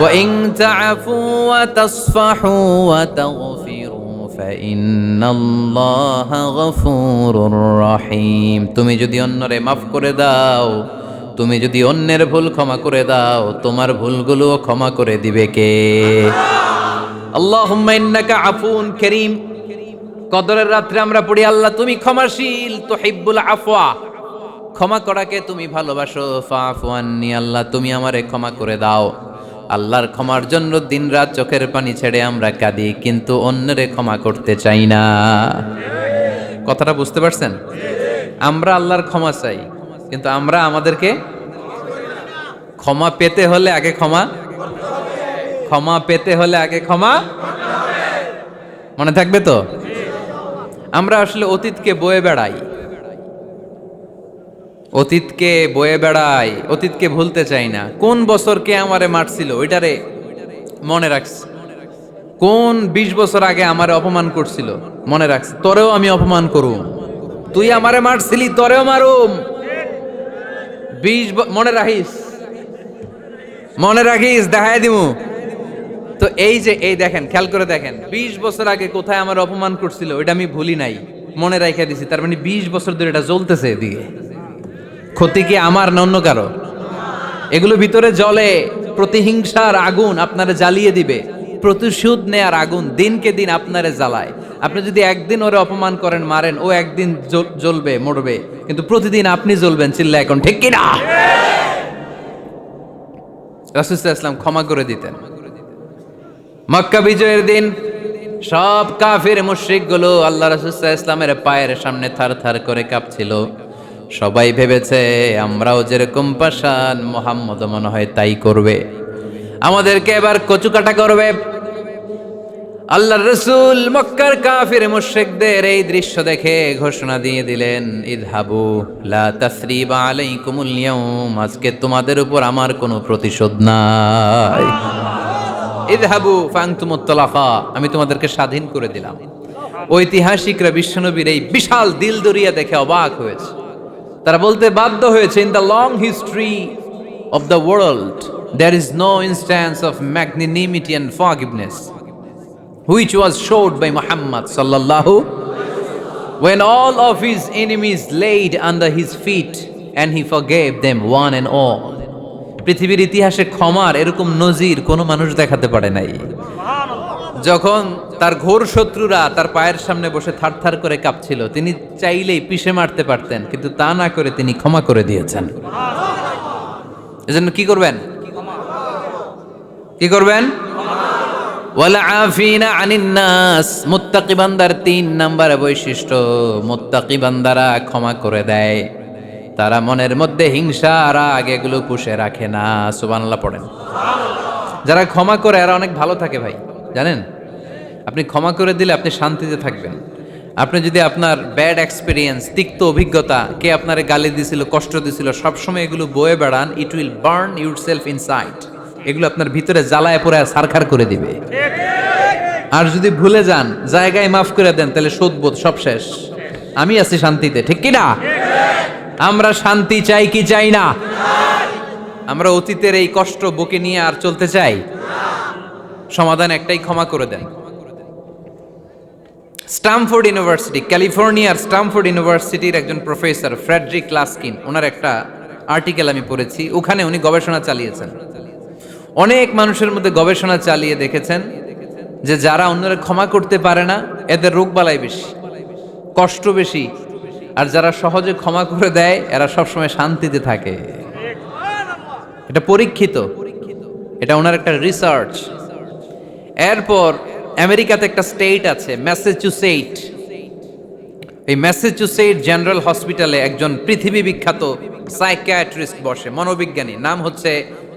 ওয়া ইন তা'ফু ওয়া তাসফাহু ওয়া তাগফিরু ফাইন্নাল্লাহা গফুরুর রহিম। তুমি যদি অন্যরে মাফ করে দাও, তুমি যদি অন্যের ভুল ক্ষমা করে দাও, তোমার ভুলগুলোও ক্ষমা করে দিবে কে? আল্লাহুম্মা ইন্নাকা আফুন কারীম। কদরের রাত্রে আমরা পড়ি আল্লাহ তুমি ক্ষমাশীল, তুহিব্বুল আফওয়া, ক্ষমা করাকে তুমি ভালোবাসো। ফাফু আন্নি, আল্লাহ তুমি আমারে ক্ষমা করে দাও। আল্লাহর ক্ষমার জন্য দিনরাত চোখের পানি ছেড়ে আমরা কাঁদি, কিন্তু অন্যরে ক্ষমা করতে চাই না। কথাটা বুঝতে পারছেন? আমরা আল্লাহর ক্ষমা চাই কিন্তু আমরা আমাদেরকে ক্ষমা পেতে হলে আগে ক্ষমা, ক্ষমা পেতে হলে আগে ক্ষমা। মনে থাকবে তো? আমরা আসলে অতীতকে বয়ে বেড়াই, অতীতকে বয়ে বেড়াই, অতীতকে ভুলতে চাই না। কোন বছর কে আমারে মারছিল ওইটারে মনে রাখছি, কোন 20 বছর আগে আমারে অপমান করছিল মনে রাখছি, তোরেও আমি অপমান করুম। তুই আমারে মারছিলি, তোরেও মারুম। 20 মনে রাখিস, মনে রাখিস, দেখায় দিমু। তো এই যে এই দেখেন, খেয়াল করে দেখেন, 20 বছর আগে কোথায় আমার অপমান করছিল ওইটা আমি ভুলি নাই, মনে রাখা দিছি। তার মানে 20 বছর ধরে এটা জ্বলতেছে এদিকে। ক্ষতি কি আমার না অন্য কারো? এগুলো ভিতরে জ্বলে, প্রতিহিংসার আগুন আপনারে জ্বালিয়ে দিবে, প্রতিশোধ নেয়ার আগুন দিনকে দিন আপনারে জ্বালায়। আপনি যদি একদিন ওরে অপমান করেন, মারেন, ও একদিন জ্বলবে, মরবে, কিন্তু প্রতিদিন আপনি জ্বলবেন। চিল্লা এখন ঠিক কিনা? রাসূল সাল্লাল্লাহু আলাইহি ওয়াসাল্লাম ক্ষমা করে দিতেন। মক্কা বিজয়ের দিন সব কাফির মুশরিক গুলো আল্লাহ রাসূল সাল্লাল্লাহু আলাইহি ওয়াসাল্লামের পায়ের সামনে থার থার করে কাঁপছিল। সবাই ভেবেছে আমরাও যেরকম পাষাণ মুহাম্মদ মনে হয় তাই করবে, আমাদেরকে এবার কচুকাটা করবে। আল্লাহর রাসূল মক্কার কাফির মুশরিকদের এই দৃশ্য দেখে ঘোষণা দিয়ে দিলেন, ইযহাবু লা তাসরিবা আলাইকুমুল ইয়াউম, আজকে তোমাদের উপর আমার কোনো প্রতিশোধ নাই। ইযহাবু ফাআনতুমুত তালাকা, আমি তোমাদেরকে স্বাধীন করে দিলাম। ঐতিহাসিকরা বিশ্বনবীর এই বিশাল দিলদরিয়া দেখে অবাক হয়েছে। তারা বলতে বাধ্য হয়েছে, in the long history of the world there is no instance of magnanimity and forgiveness which was showed by Muhammad sallallahu when all of his enemies laid under his feet and he forgave them one and all. পৃথিবীর ইতিহাসে ক্ষমার এরকম নজির কোনো মানুষ দেখাতে পারে নাই। যখন তার ঘোর শত্রুরা তার পায়ের সামনে বসে থারথার করে কাঁপছিল, তিনি চাইলেই পিষে মারতে পারতেন, কিন্তু তা না করে তিনি ক্ষমা করে দিয়েছেন। এজন্য কি করবেন? কি করবেন? ওয়ালা আফিনা আনিন নাস, মুত্তাকি বান্দার 3 নাম্বার বৈশিষ্ট্য, মুত্তাকি বান্দারা ক্ষমা করে দেয়। তারা মনের মধ্যে হিংসা রাগ এগুলো পুষে রাখে না। সুবহানাল্লাহ পড়েন। যারা ক্ষমা করে এরা অনেক ভালো থাকে ভাই, জানেন? আপনি ক্ষমা করে দিলে আপনি শান্তিতে থাকবেন। আপনি যদি আপনার ব্যাড এক্সপিরিয়েন্স, তিক্ত অভিজ্ঞতা, কে আপনারে গালি দিছিল, কষ্ট দিছিল, সবসময় এগুলো বয়ে বেড়ান, it will burn yourself inside. এগুলো আপনার ভিতরে জ্বালায় পোড়ায় সারখার করে দিবে। আর যদি ভুলে যান, জায়গায় মাফ করে দেন, তাহলে শোধবোধ সব শেষ, আমি আছি শান্তিতে। ঠিক কিনা? আমরা শান্তি চাই কি চাই না? আমরা অতীতের এই কষ্ট বুকে নিয়ে আর চলতে চাই? সমাধান একটাই, ক্ষমা করে দেন। স্টামফোর্ড ইউনিভার্সিটি, ক্যালিফোর্নিয়ার স্টামফোর্ড ইউনিভার্সিটির একজন প্রফেসর ফ্রেডরিক লাস্কিন, ওনার একটা আর্টিকেল আমি পড়েছি। ওখানে উনি গবেষণা চালিয়েছেন, অনেক মানুষের মধ্যে গবেষণা চালিয়ে দেখেছেন যে যারা অন্যরা ক্ষমা করতে পারে না এদের রোগবালাই বেশি, কষ্ট বেশি, আর যারা সহজে ক্ষমা করে দেয় এরা সবসময় শান্তিতে থাকে। এটা পরীক্ষিত, এটা ওনার একটা রিসার্চ। এরপর আমেরিকাতে একটা স্টেট আছে ম্যাসাচুসেট, এই ম্যাসাচুসেট জেনারেল হসপিটালে একজন পৃথিবী বিখ্যাত সাইকিয়াট্রিস্ট বসে, মনোবিজ্ঞানী, নাম হচ্ছে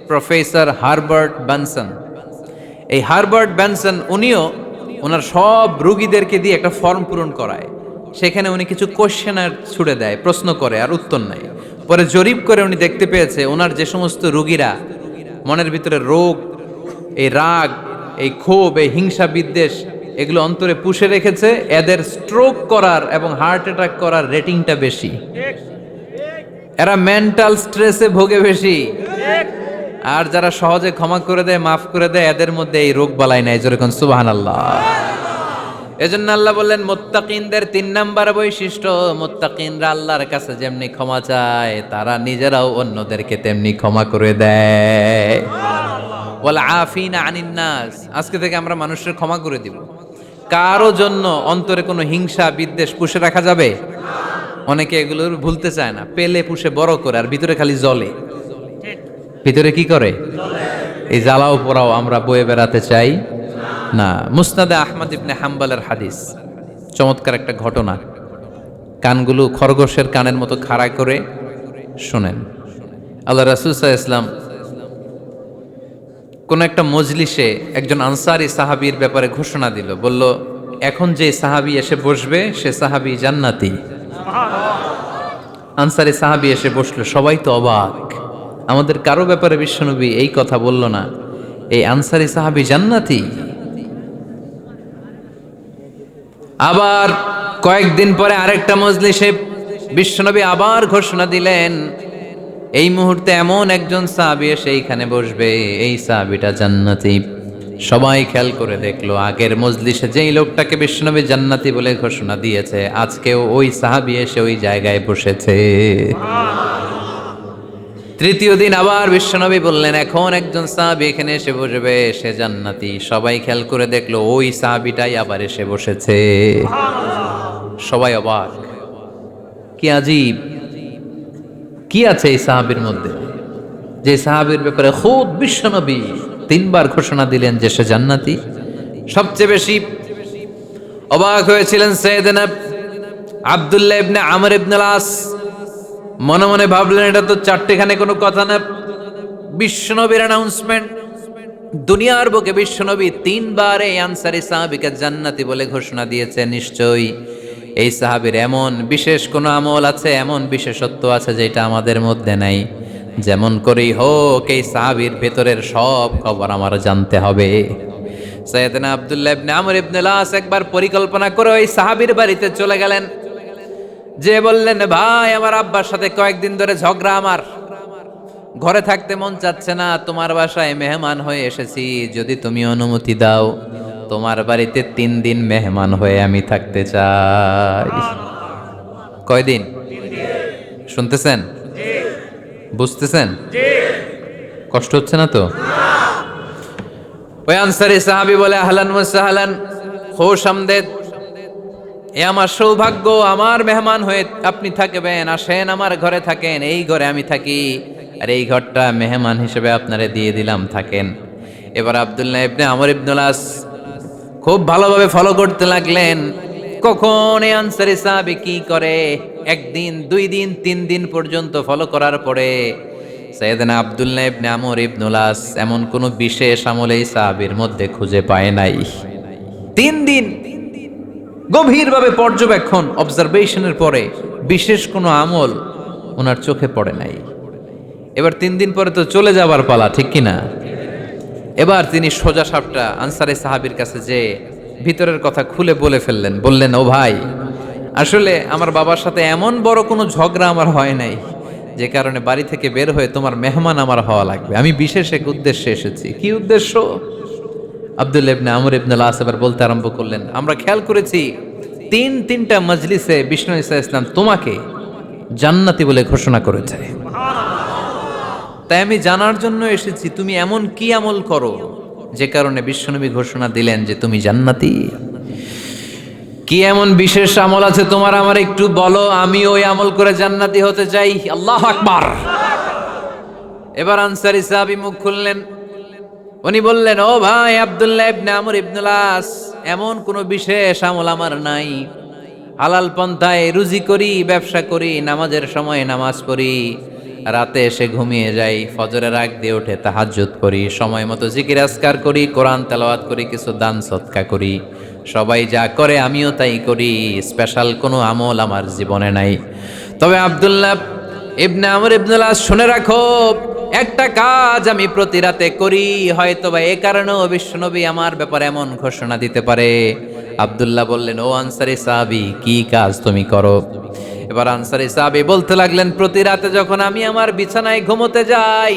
প্রফেসর হারবার্ট বেনসন। এই হারবার্ট বেনসন উনিও ওনার সব রোগীদেরকে দিয়ে একটা ফর্ম পূরণ করায়, সেখানে উনি কিছু কোশ্চেনার ছুড়ে দেয়, প্রশ্ন করে আর উত্তর নেয়। পরে জরিপ করে উনি দেখতে পেয়েছে ওনার যে সমস্ত রোগীরা মনের ভিতরে রোগ, এই রাগ, এই ক্ষোভ, এই হিংসা বিদ্বেষ এগুলো অন্তরে পুষে রেখেছে, এদের স্ট্রোক করার এবং হার্ট অ্যাটাক করার রেটিংটা বেশি, এরা মেন্টাল স্ট্রেসে ভোগে বেশি। আর যারা সহজে ক্ষমা করে দেয়, মাফ করে দেয়, এদের মধ্যে এই রোগ বালাই নাই। যেরকম সুবহানাল্লাহ। এজন্য আল্লাহ বললেন মুত্তাকিনদের 3 নাম্বার বৈশিষ্ট্য, মুত্তাকিনরা আল্লাহর কাছে যেমনি ক্ষমা চায় তারা নিজেরাও অন্যদেরকে তেমনি ক্ষমা করে দেয়। ওয়াল আফিনা আনিন নাস, আজকে থেকে আমরা মানুষের ক্ষমা করে দিব। কারো জন্য অন্তরে কোনো হিংসা বিদ্বেষ পুষে রাখা যাবে? অনেকে এগুলো ভুলতে চায় না, পেলে পুষে বড় করে আর ভিতরে খালি জ্বলে। ভিতরে কি করে? এই জ্বালাও পোড়াও আমরা বয়ে বেড়াতে চাই না। মুসনাদে আহমদ ইবনে হাম্বলের হাদিস, চমৎকার একটা ঘটনা, কানগুলো খরগোশের কানের মতো খাড়া করে শোনেন। আল্লাহ রাসূল সাল্লাল্লাহু আলাইহি ওয়াসাল্লাম কোন একটা মজলিসে একজন আনসারী সাহাবীর ব্যাপারে ঘোষণা দিল, বলল এখন যে সাহাবী এসে বসবে সে সাহাবী জান্নাতি। আনসারী সাহাবী এসে বসলো, সবাই তো অবাক, আমাদের কারো ব্যাপারে বিশ্বনবী এই কথা বলল না, এই আনসারী সাহাবী জান্নাতি। আবার কয়েকদিন পরে আরেকটা মজলিসে বিশ্বনবী আবার ঘোষণা দিলেন, এই মুহূর্তে এমন একজন সাহাবী এসে এইখানে বসবে, এই সাহাবীটা জান্নাতি। সবাই খেয়াল করে দেখলো, আগের মজলিসে যেই লোকটাকে বিশ্বনবী জান্নাতি বলে ঘোষণা দিয়েছে, আজকেও ওই সাহাবী এসে ওই জায়গায় বসেছে। তৃতীয় দিন আবার বিশ্বনবী বললেন, এখন একজন সাহাবী এখানে এসে বসবে, সে জান্নাতি। সবাই খেয়াল করে দেখলো, ওই সাহাবীটাই আবার এসে বসেছে। সবাই অবাক, কি আজীব, কি আছে এই সাহাবীর মধ্যে, যে সাহাবীর ব্যাপারে খুদ বিশ্বনবী 3 বার ঘোষণা দিলেন যে সে জান্নাতি। সবচেয়ে বেশি অবাক হয়েছিলেন সাইয়েদনা আব্দুল্লাহ ইবনে আমর ইবনে আস। মনে মনে ভাবলেন, এটা তো চারটেখানে কোনো কথা না, বিশ্বনবীর অ্যানাউন্সমেন্ট। দুনিয়ার বুকে বিশ্বনবী 3 বার এই আনসারী সাহাবীকে জান্নাতি বলে ঘোষণা দিয়েছে, নিশ্চয়ই এই সাহাবীর এমন বিশেষ কোনো আমল আছে, এমন বিশেষত্ব আছে যেটা আমাদের মধ্যে নাই। যেমন করেই হোক এই সাহাবীর ভেতরের সব খবর আমার জানতে হবে। সাইয়েদনা আব্দুল্লাহ ইবনে আমর ইবনে আস একবার পরিকল্পনা করে ওই সাহাবীর বাড়িতে চলে গেলেন, যে বললেন, ভাই আমার আব্বার সাথে কয়েকদিন ধরে ঝগড়া, আমার ঘরে থাকতে মন চাচ্ছে না, তোমার বাসায় মেহমান হয়ে এসেছি, যদি তুমি অনুমতি দাও তোমার বাড়িতে 3 দিন মেহমান হয়ে আমি থাকতে চাই। কয়দিন? শুনতেছেন? বুঝতেছেন? কষ্ট হচ্ছে না তো? ওই আনসারী সাহাবী বলে, আহলান ওয়া সাহলান, খুশ আমদেদ, এ আমার সৌভাগ্য, আমার মেহমান হয়ে আপনি থাকবেন, আসেন আমার ঘরে থাকেন, এই ঘরে আমি থাকি, আর এই ঘরটা মেহমান হিসেবে আপনারে দিয়ে দিলাম, থাকেন। এবার আব্দুল্লাহ ইবনে আমর ইবনে আস খুব ভালোভাবে ফলো করতে লাগলেন, কখন এই আনসারী সাহাবী কি করে। 1 দিন, 2 দিন, 3 দিন পর্যন্ত ফলো করার পরে সাইয়েদনা আব্দুল্লাহ ইবনে আমর ইবনে আস এমন কোন বিশেষ আমল এই সাহাবীর মধ্যে খুঁজে পায় নাই। 3 দিন গভীরভাবে পর্যবেক্ষণ, অবজারভেশনের পরে বিশেষ কোনো আমল ওনার চোখে পড়ে নাই। এবার 3 দিন পরে তো চলে যাবার পালা, ঠিক কিনা? এবার তিনি সোজা সাপটা আনসারী সাহাবীর কাছে যে ভিতরের কথা খুলে বলে ফেললেন, বললেন, ও ভাই, আসলে আমার বাবার সাথে এমন বড় কোনো ঝগড়া আমার হয় নাই যে কারণে বাড়ি থেকে বের হয়ে তোমার মেহমান আমার হওয়া লাগবে। আমি বিশেষ এক উদ্দেশ্যে এসেছি। কি উদ্দেশ্য? আব্দুল্লাহ ইবনে আমর ইবনে আল আস এবার বলতে আরম্ভ করলেন, আমরা খেয়াল করেছি তিনটা মজলিসে বিষ্ণু ঈসা ইসলাম তোমাকে জান্নাতি বলে ঘোষণা করেছে। তাই আমি জানার জন্য এসেছি তুমি এমন কি আমল করো যে কারণে বিশ্বনবী ঘোষণা দিলেন যে তুমি জান্নাতি। কি এমন বিশেষ আমল আছে তোমার, আমার একটু বলো, আমি ওই আমল করে জান্নাতি হতে চাই। আল্লাহু আকবার। এবার আনসারী সাহাবী মুখ খুললেন। উনি বললেন, ও ভাই আব্দুল্লাহ ইবনে আমর ইবনে আল আস, এমন কোনো বিশেষ আমল আমার নাই। হালাল পন্থায় রুজি করি, ব্যবসা করি, নামাজের সময় নামাজ পড়ি, রাতে এসে ঘুমিয়ে যাই, ফজরের আগ দিয়ে উঠে তাহাজ্জুদ করি, সময় মতো জিকির আজকার করি, কোরআন তেলাওয়াত করি, কিছু দান সদকা করি। সবাই যা করে আমিও তাই করি। স্পেশাল কোনো আমল আমার জীবনে নাই। তবে আব্দুল্লাহ ইবনে আমর ইবনে আল আস, শুনে রাখো, একটা কাজ আমি প্রতি রাতে করি, হয়তো বা এ কারণেও বিশ্বনবী আমার ব্যাপারে এমন ঘোষণা দিতে পারে। আব্দুল্লাহ বললেন, ও আনসারী সাহাবী, কি কাজ তুমি করো? এবার আনসারী সাহাবী বলতে লাগলেন, প্রতি রাতে যখন আমি আমার বিছানায় ঘুমোতে যাই,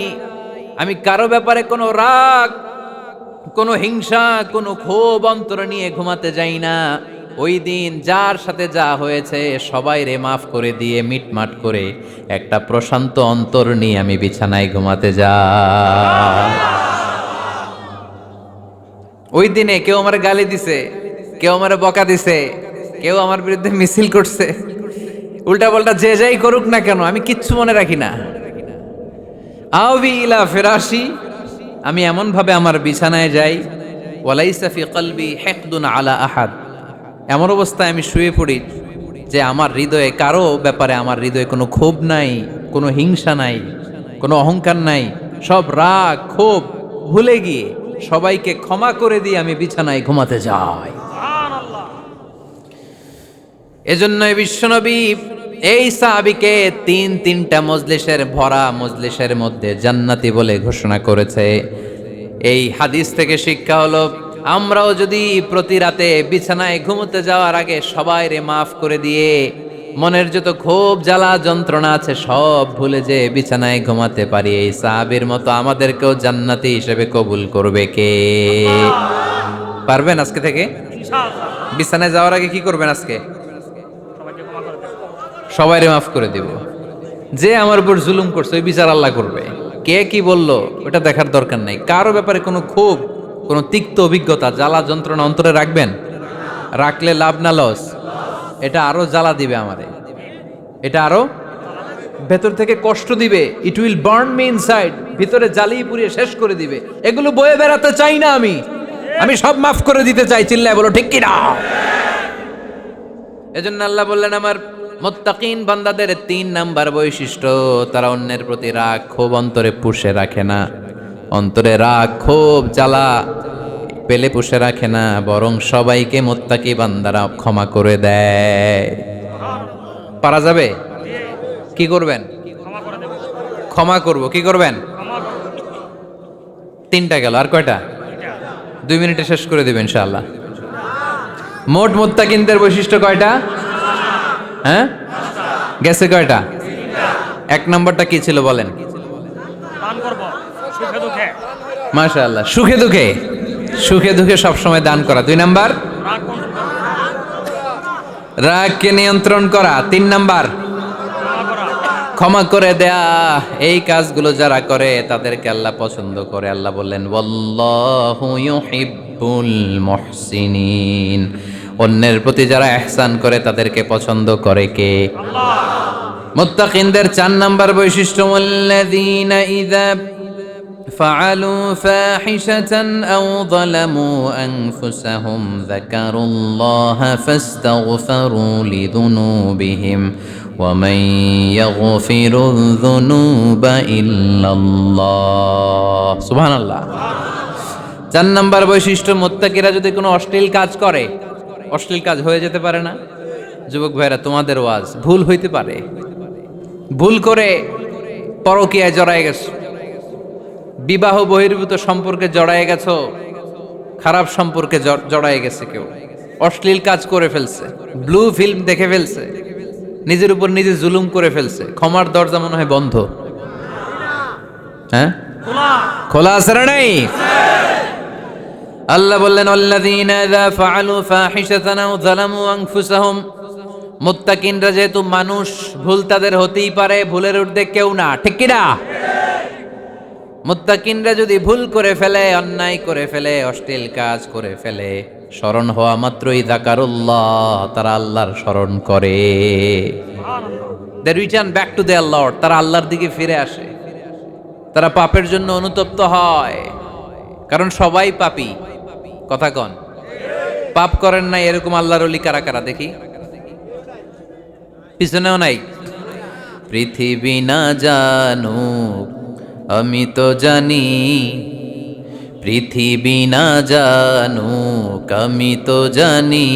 আমি কারো ব্যাপারে কোনো রাগ, কোনো হিংসা, কোনো ক্ষোভ অন্তরে নিয়ে ঘুমাতে যাই না। ওই দিন যার সাথে যা হয়েছে সবাই রে মাফ করে দিয়ে মিটমাট করে একটা প্রশান্ত অন্তর নিয়ে আমি বিছানায় ঘুমাতে যাই। ওই দিনে কেউ আমার গালি দিছে, কেউ আমার বকা দিছে, কেউ আমার বিরুদ্ধে মিছিল করছে, উল্টা পাল্টা যে যাই করুক না কেন, আমি কিচ্ছু মনে রাখি না। আওবি ইলা ফিরাশি, আমি এমন ভাবে আমার বিছানায় যাই, ওয়ালাইসা ফি কলবি হিকদুন আলা আহাদ, এমন অবস্থায় আমি শুয়ে পড়ি যে আমার হৃদয়ে কারো ব্যাপারে আমার হৃদয়ে কোনো ক্ষোভ নাই, কোনো হিংসা নাই, কোনো অহংকার নাই। সব রাগ ক্ষোভ ভুলে গিয়ে সবাইকে ক্ষমা করে দিয়ে আমি বিছানায় ঘুমাতে যাই। এজন্যই বিশ্বনবী এই সাহাবীকে তিনটা মজলিসের ভরা মজলিসের মধ্যে জান্নাতি বলে ঘোষণা করেছে। এই হাদিস থেকে শিক্ষা হলো, আমরাও যদি প্রতি রাতে বিছানায় ঘুমোতে যাওয়ার আগে সবাই রে মাফ করে দিয়ে মনের যত ক্ষোভ জ্বালা যন্ত্রণা আছে সব ভুলে যে বিছানায় ঘুমাতে পারি, এই সাহাবীর মতো আমাদেরকেও জান্নাতি হিসেবে কবুল করবে কে? পারবেন আজকে থেকে? বিছানায় যাওয়ার আগে কি করবেন? আজকে সবাইরে মাফ করে দিব। যে আমার উপর জুলুম করছে ওই বিচার আল্লাহ করবে। কে কি বললো ওটা দেখার দরকার নাই। কারো ব্যাপারে কোনো ক্ষোভ, কোনো তিক্ত অভিজ্ঞতা, জ্বালা যন্ত্রণা অন্তরে রাখবেন? রাখলে লাভ না লস? এটা আরো জ্বালা দিবে আমারে, এটা আরো ভেতর থেকে কষ্ট দিবে। It will burn me inside, ভিতরে জ্বালিয়ে পুড়িয়ে শেষ করে দিবে। এগুলো বয়ে বেড়াতে চাই না আমি সব মাফ করে দিতে চাই। চিল্লায় বলো ঠিক কি না? এজন্য আল্লাহ বললেন, আমার মুত্তাকিন বান্দাদের 3 নাম্বার বৈশিষ্ট্য, তারা অন্যের প্রতি রাগ ক্ষোভ অন্তরে পুষে রাখে না। অন্তরে রাগ ক্ষোভ জ্বালা পেলে পুষে রাখে না, বরং সবাইকে মুত্তাকি বান্দারা ক্ষমা করে দেয়। পারা যাবে? কি করবেন? ক্ষমা করব। কি করবেন? 3টা গেল, আর কয়টা? 2 মিনিটে শেষ করে দেবেন ইনশাআল্লাহ। মোট মুত্তাকিনদের বৈশিষ্ট্য কয়টা? হ্যাঁ, গেছে কয়টা? 1 নম্বরটা কি ছিল বলেন? দান করব সুখে দুঃখে। মাশাআল্লাহ, সুখে দুঃখে, সুখে দুঃখে সবসময় দান করা। 2 নাম্বার রাগ কন্ট্রোল করা। রাগকে নিয়ন্ত্রণ করা। 3 নাম্বার ক্ষমা করা। ক্ষমা করে দেয়া। এই কাজগুলো যারা করে তাদেরকে আল্লাহ পছন্দ করে। আল্লাহ বললেন, ওয়াল্লাহু ইউহিব্বুল মুহসিনিন, অন্যের প্রতি যারা ইহসান করে তাদেরকে পছন্দ করে কে? আল্লাহ। মুত্তাকিনদের 4 নাম্বার বৈশিষ্ট্য, ওয়াল্লাযীনা ইযা ফাআলু ফাহিশাতান আও যালামু আনফুসাহুম যাকারুল্লাহা ফাস্তাগফারু লিযুনুবিহিম ওয়া মান ইয়াগফিরুয যুনুবা ইল্লাল্লাহ। সুবহানাল্লাহ। 4 নাম্বার বৈশিষ্ট্য, মুত্তাকিরা যদি কোনো অশ্লীল কাজ করে, অশ্লীল কাজ হয়ে যেতে পারে না? যুবক ভাইরা, তোমাদের ওয়াজ ভুল হইতে পারে। ভুল করে পরকীয়ায় জড়ায় গেছো, বিবাহ বহির্ভূত সম্পর্কে জড়ায় গেছো, খারাপ সম্পর্কে জড়ায় গেছে কেউ, অশ্লীল কাজ করে ফেলছে, ব্লু ফিল্ম দেখে ফেলছে, নিজের উপর নিজে জুলুম করে ফেলছে, ক্ষমার দরজা মনে হয় বন্ধ। হ্যাঁ, খোলা আছে না নাই? আল্লাহ বললেন আল্লাযীনা ইযা ফাআলু ফাহিশাতান আও যালামু আনফুসাহুম, মুত্তাকিনরা যেহেতু মানুষ, ভুল তাদের হতেই পারে, ভুলের ঊর্ধ্বে কেউ না, ঠিক কি না? মুত্তাকিনরা যদি ভুল করে ফেলে, অন্যায় করে ফেলে, অশ্লীল কাজ করে ফেলে, স্মরণ হওয়া মাত্রই যাকারুল্লাহ, তারা আল্লাহর স্মরণ করে। They return back to their lord, তারা আল্লাহর দিকে ফিরে আসে, তারা পাপের জন্য অনুতপ্ত হয়। কারণ সবাই পাপী, কথা কন। পাপ করেন নাই এরকম আল্লাহর ওলি কারা কারা দেখি? পিছনেও নাই। পৃথিবী না জানুক আমি তো জানি, পৃথিবী না জানুক আমি তো জানি,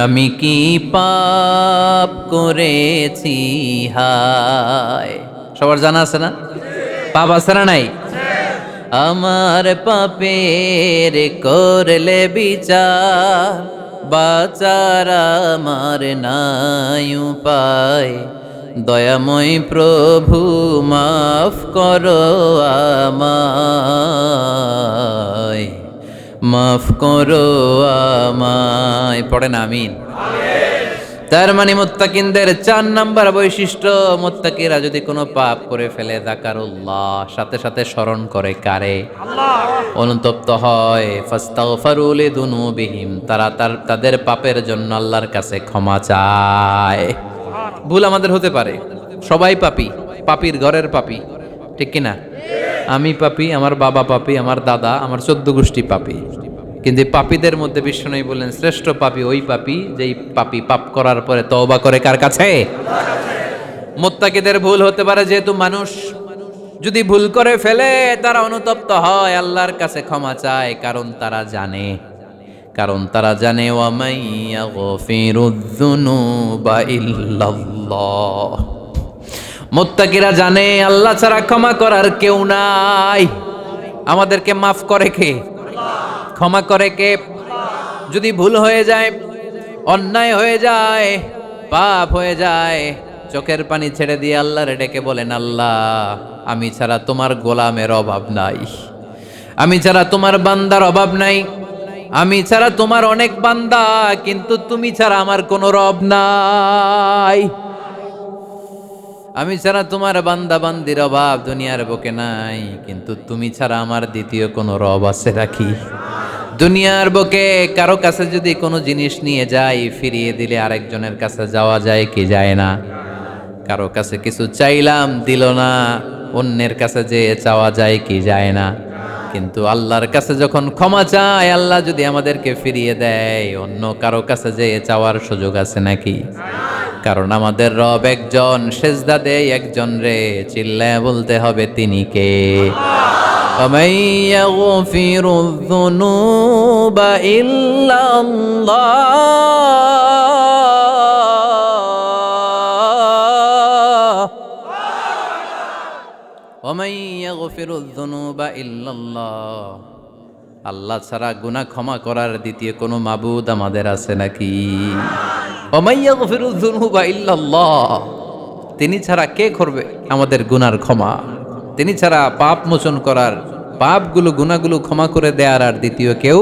আমি কি পাপ করেছি হায়। সবার জানা আছে না? পাপ আছে না নাই? আমার পাপের করলে বিচার, বাচার আমার নাই উপায়, দয়াময় প্রভু মাফ করো আমায়, মাফ করো আমায়। পড়েন আমিন। তার মানে মুত্তাকিনদের ৪ নাম্বার বৈশিষ্ট্য, মুত্তাকিরা যদি কোনো পাপ করে ফেলে যাকারুল্লাহ, সাথে সাথে স্মরণ করে কারে? অনুতপ্ত হয়। ফাস্তাগফারু লিযুনুবিহিম, তারা তাদের পাপের জন্য আল্লাহর কাছে ক্ষমা চায়। ভুল আমাদের হতে পারে, সবাই পাপী, পাপীর ঘরের পাপী, ঠিক কিনা? আমি পাপী, আমার বাবা পাপী, আমার দাদা, আমার 14 গোষ্ঠী পাপী। কিন্তু পাপীদের মধ্যে বিষ্ণু বললেন শ্রেষ্ঠ পাপী ওই পাপী যেই পাপী পাপ করার পরে তওবা করে কার কাছে? মুত্তাকিদের ভুল হতে পারে, যেহেতু মানুষ, যদি ভুল করে ফেলে তারা অনুতপ্ত হয়, আল্লাহর কাছে ক্ষমা চায়, কারণ তারা জানে ওয়া মাইয়া গফিরুয-যুনুবা ইল্লাল্লাহ। মুত্তাকিরা জানে আল্লাহ ছাড়া ক্ষমা করার কেউ নাই। আমাদেরকে মাফ করে কে? ক্ষমা করে কে? যদি ভুল হয়ে যায়, অন্যায় হয়ে যায়, পাপ হয়ে যায়, চোখের পানি ছেড়ে দিয়ে আল্লাহরে ডেকে বলেন, আল্লাহ আমি ছাড়া তোমার গোলামের অভাব নাই, আমি ছাড়া তোমার বান্দার অভাব নাই, আমি ছাড়া তোমার অনেক বান্দা, কিন্তু তুমি ছাড়া আমার কোনো রব নাই। আমি ছাড়া তোমার বান্দা বান্দির অভাব দুনিয়ার বুকে নাই, কিন্তু তুমি ছাড়া আমার দ্বিতীয় কোনো রব আছে নাকি? দুনিয়ার বুকে কারো কাছে যদি কোনো জিনিস নিয়ে যাই, ফিরিয়ে দিলে আরেকজনের কাছে যাওয়া যায় কি যায় না? কারো কাছে কিছু চাইলাম দিল না, অন্যের কাছে যে চাওয়া যায় কি যায় না? কিন্তু আল্লাহর কাছে যখন ক্ষমা চাই, আল্লাহ যদি আমাদেরকে ফিরিয়ে দেয়, অন্য কারো কাছে যে চাওয়ার সুযোগ আছে নাকি? কারণ আমাদের রব একজন, সেজদা দেয় একজন রে, চিল্লায় বলতে হবে তিনি কে? وَمَن يَغْفِرُ الذُّنُوبَ إِلَّا اللَّهُ وَمَن يَغْفِرُ الذُّنُوبَ إِلَّا اللَّهُ। আল্লাহ ছাড়া গুনাহ ক্ষমা করার দ্বিতীয় কোনো মাবুদ আমাদের আছে নাকি? وَمَن يَغْفِرُ الذُّنُوبَ إِلَّا اللَّهُ। তিনি ছাড়া কে করবে আমাদের গুনার ক্ষমা? তিনি ছাড়া পাপ মোচন করার, পাপগুলো গুনাহগুলো ক্ষমা করে দেয়ার আর দ্বিতীয় কেউ।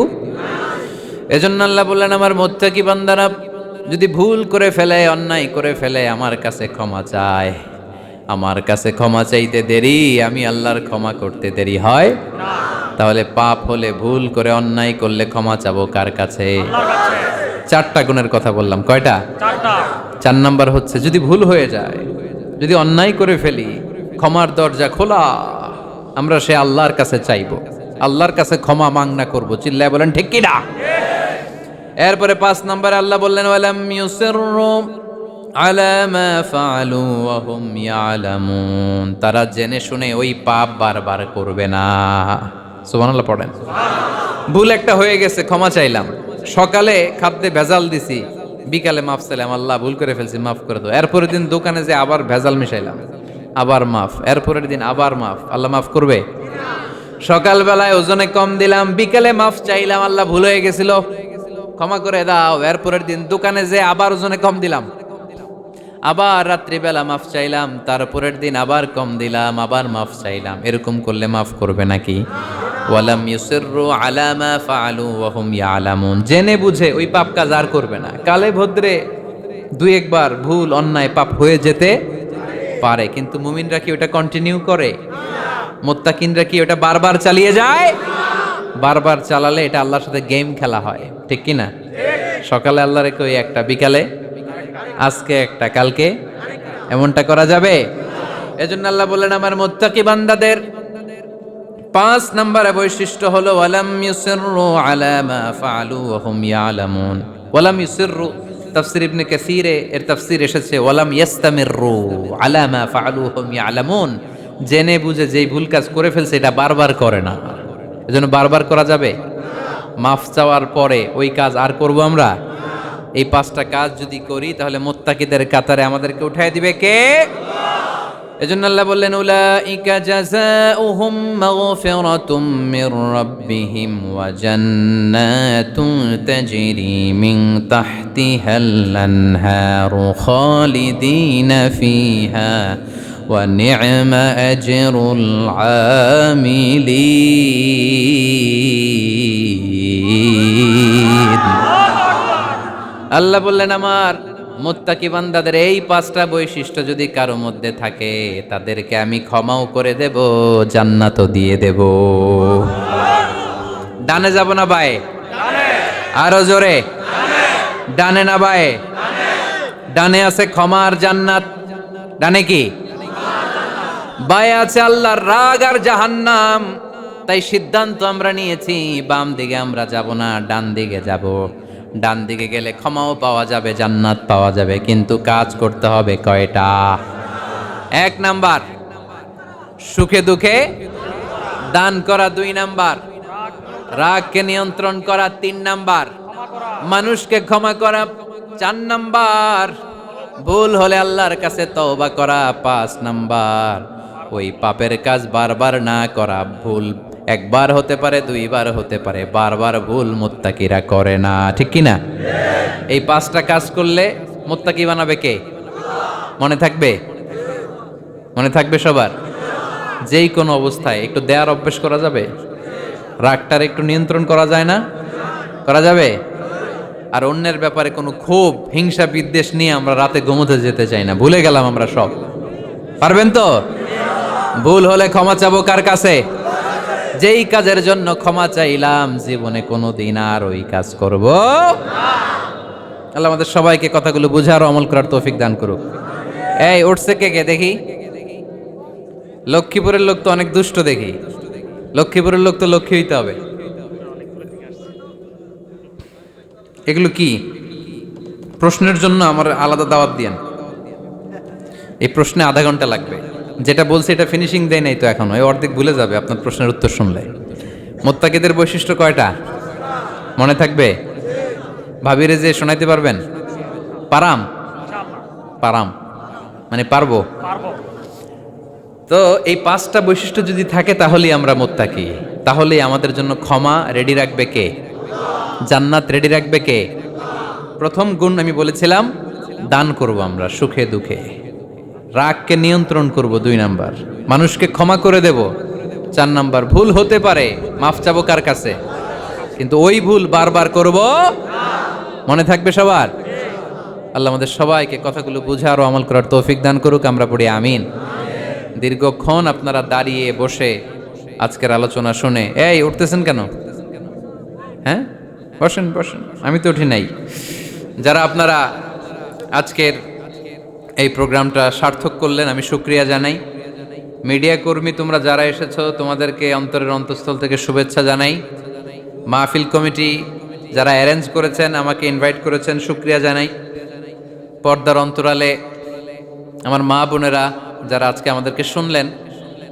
এজন্য আল্লাহ বললেন, আমার মুত্তাকি বান্দারা যদি ভুল করে ফেলে, অন্যায় করে ফেলে, আমার কাছে ক্ষমা চায়। আমার কাছে ক্ষমা চাইতে দেরি, আমি আল্লাহর ক্ষমা করতে দেরি হয়? তাহলে পাপ হলে, ভুল করে অন্যায় করলে ক্ষমা চাবো কার কাছে? 4টা গুণের কথা বললাম, কয়টা? 4 নাম্বার হচ্ছে যদি ভুল হয়ে যায়, যদি অন্যায় করে ফেলি, ক্ষমার দরজা খোলা, আমরা সে আল্লাহর কাছে চাইবো, আল্লাহর কাছে ক্ষমা মাংনা করবো। চিল্লায় বলেন ঠিক কি না? এরপরে 5 নম্বরে আল্লাহ বললেন, ওয়ালাম ইউসিররু আলা মা ফাআলু ওয়া হুম ইয়ালামুন, তারা জেনে শুনে ওই পাপ বারবার করবে না। সুবহানাল্লাহ পড়েন। ভুল একটা হয়ে গেছে, ক্ষমা চাইলাম, সকালে খাদ্যে ভেজাল দিছি, বিকালে মাফ চাইলাম, আল্লাহ ভুল করে ফেলছি মাফ করে দাও। এরপরের দিন দোকানে যে আবার ভেজাল মিশাইলাম, আবার মাফ, এরপরের দিন আবার মাফ, আল্লাহ মাফ করবে? সকালবেলায় ওজনে কম দিলাম, বিকালে মাফ চাইলাম, আল্লাহ ভুল হয়ে গেছিল, ক্ষমা করে দাও। এরপরের দিন দোকানে যে আবার ওজনে কম দিলাম, আবার রাত্রিবেলা মাফ চাইলাম, তারপরের দিন আবার কম দিলাম, আবার মাফ চাইলাম। এরকম করলে মাফ করবে নাকি? ওয়ালাম ইউসিররু আলা মা ফাআলু ওয়া হুম ইয়ালামুন। জেনে বুঝে ওই পাপ কাজ আর করবে না। কালে ভদ্রে দুই একবার ভুল অন্যায় পাপ হয়ে যেতে পারে, কিন্তু মুমিনরা কি ওটা কন্টিনিউ করে? মুত্তাকিনরা কি ওটা বারবার চালিয়ে যায়? বারবার চালালে এটা আল্লাহর সাথে গেম খেলা হয়, ঠিক কি না? সকালে আল্লাহ রেখে ওই একটা, বিকালে আজকে একটা, কালকে এমনটা করা যাবে? এজন্য আল্লাহ বললেন আমার মুত্তাকি বান্দাদের 5 নম্বরে বৈশিষ্ট্য হলো ওয়ালাম ইউসিররু আলা মা ফাআলু ওয়া হুম ইয়ালামুন। ওয়ালাম ইউসিররু তাফসীর ইবনে কাসীরে এর তাফসীর এসেছে ওয়ালাম ইস্তামিররু আলা মা ফাআলু ওয়া হুম ইয়ালামুন। জেনে বুঝে যেই ভুল কাজ করে ফেলছে এটা বারবার করে না। এজন্য বারবার করা যাবে? মাফ চাওয়ার পরে ওই কাজ আর করব আমরা? এই 5টা কাজ যদি করি তাহলে মুত্তাকিদের কাতারে আমাদেরকে উঠায় দিবে কে? এজন্য আল্লাহ বললেন উলাইকা জাযাউহুম মাগফিরাতুম মির রাব্বিহিম ওয়া জান্নাতুন তাজরি মিন তাহতিহাল আনহারু খালিদিনা ফিহা ওয়া নি'মা আজরুল আমিলিন। আল্লাহ বললেন আমার মুত্তাকি বান্দাদের এই 5টা বৈশিষ্ট্য যদি কারো মধ্যে থাকে তাদেরকে আমি ক্ষমাও করে দেব, জান্নাতও দিয়ে দেব। ডানে যাব না বায়ে? আরো জোরে, ডানে না বায়ে? ডানে আছে ক্ষমা আর জান্নাত। ডানে কি? বায়ে আছে আল্লাহর রাগ আর জাহান্নাম। তাই সিদ্ধান্ত আমরা নিয়েছি বাম দিকে আমরা যাব না, ডান দিকে যাব। ডান দিকে গেলে ক্ষমাও পাওয়া যাবে, জান্নাত পাওয়া যাবে, কিন্তু কাজ করতে হবে কয়টা? 1 নাম্বার সুখে দুঃখে দান করা, 2 নাম্বার রাগকে নিয়ন্ত্রণ করা, 3 নাম্বার মানুষকে ক্ষমা করা, 4 নাম্বার ভুল হলে আল্লাহর কাছে তওবা করা, 5 নাম্বার ওই পাপের কাজ বারবার না করা। ভুল একবার হতে পারে, 2বার হতে পারে, বারবার ভুল মুত্তাকিরা করে না, ঠিক কি না? এই 5টা কাজ করলে মুত্তাকি বানাবে কে? মনে থাকবে? মনে থাকবে সবার? যেই কোনো অবস্থায় একটু দেয়ার অভ্যেস করা যাবে? রাগটার একটু নিয়ন্ত্রণ করা যায় না? করা যাবে? আর অন্যের ব্যাপারে কোনো ক্ষোভ, হিংসা, বিদ্বেষ নিয়ে আমরা রাতে ঘুমোতে যেতে চাই না, ভুলে গেলাম আমরা সব। পারবেন তো? ভুল হলে ক্ষমা চাবো কার কাছে? যেই কাজের জন্য ক্ষমা চাইলাম জীবনে কোনোদিন আর ওই কাজ করব না। আল্লাহ আমাদের সবাইকে কথাগুলো বুঝার ও আমল করার তৌফিক দান করুক। এই উঠছে কে কে দেখি? লক্ষ্মীপুরের লোক তো অনেক দুষ্ট দেখি। লক্ষ্মীপুরের লোক তো লক্ষ্মী হইতে হবে। এগুলো কি? প্রশ্নের জন্য আমার আলাদা দাওয়াত দিয়েন। এই প্রশ্নে আধা ঘন্টা লাগবে। যেটা বলছে এটা ফিনিশিং দেয় নাই তো এখনো, এই অর্ধেক ভুলে যাবে আপনার প্রশ্নের উত্তর শুনলে। মুত্তাকিদের বৈশিষ্ট্য কয়টা মনে থাকবে? ভাবিরে যে শোনাইতে পারবেন? পারাম? পারাম মানে পারবো। তো এই 5টা বৈশিষ্ট্য যদি থাকে তাহলেই আমরা মুত্তাকি। তাহলেই আমাদের জন্য ক্ষমা রেডি রাখবে কে? জান্নাত রেডি রাখবে কে? প্রথম গুণ আমি বলেছিলাম দান করব আমরা সুখে দুঃখে। রাগকে নিয়ন্ত্রণ করব, 2 নাম্বার মানুষকে ক্ষমা করে দেব, 4 নাম্বার ভুল হতে পারে, মাফ চাবো কার কাছে? কিন্তু ওই ভুল বারবার করব। মনে থাকবে সবার? আল্লাহ আমাদের সবাইকে কথাগুলো বুঝার ও আমল করার তৌফিক দান করুক। আমরা পড়ি আমিন। দীর্ঘক্ষণ আপনারা দাঁড়িয়ে বসে আজকের আলোচনা শুনে এই উঠতেছেন কেন? হ্যাঁ বসেন বসেন, আমি তো উঠি নাই। যারা আপনারা আজকের এই প্রোগ্রামটা সার্থক করলেন আমি শুকরিয়া জানাই। মিডিয়া কর্মী তোমরা যারা এসেছো তোমাদেরকে অন্তরের অন্তঃস্থল থেকে শুভেচ্ছা জানাই। মাহফিল কমিটি যারা অ্যারেঞ্জ করেছেন, আমাকে ইনভাইট করেছেন, শুকরিয়া জানাই। পর্দার অন্তরালে আমার মা বোনেরা যারা আজকে আমাদেরকে শুনলেন,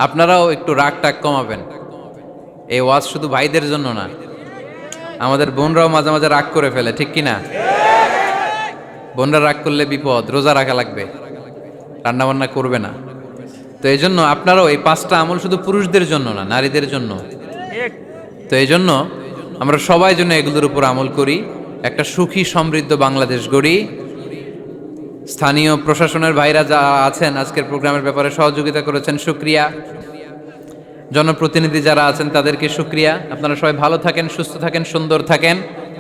আপনারাও একটু রাগ টাগ কমাবেন। এই ওয়াজ শুধু ভাইদের জন্য না, আমাদের বোনরাও মাঝে মাঝে রাগ করে ফেলে, ঠিক কিনা? বোনরা রাগ করলে বিপদ, রোজা রাখা লাগবে, রান্না বান্না করবে না। তো এই জন্য আপনারাও এই 5টা আমল শুধু পুরুষদের জন্য না, নারীদের জন্য। তো এই জন্য আমরা সবাই জন্য এগুলোর উপর আমল করি। একটা সুখী সমৃদ্ধ বাংলাদেশ গড়ি। স্থানীয় প্রশাসনের ভাইরা যারা আছেন আজকের প্রোগ্রামের ব্যাপারে সহযোগিতা করেছেন, শুকরিয়া। জনপ্রতিনিধি যারা আছেন তাদেরকে শুকরিয়া। আপনারা সবাই ভালো থাকেন, সুস্থ থাকেন, সুন্দর থাকেন।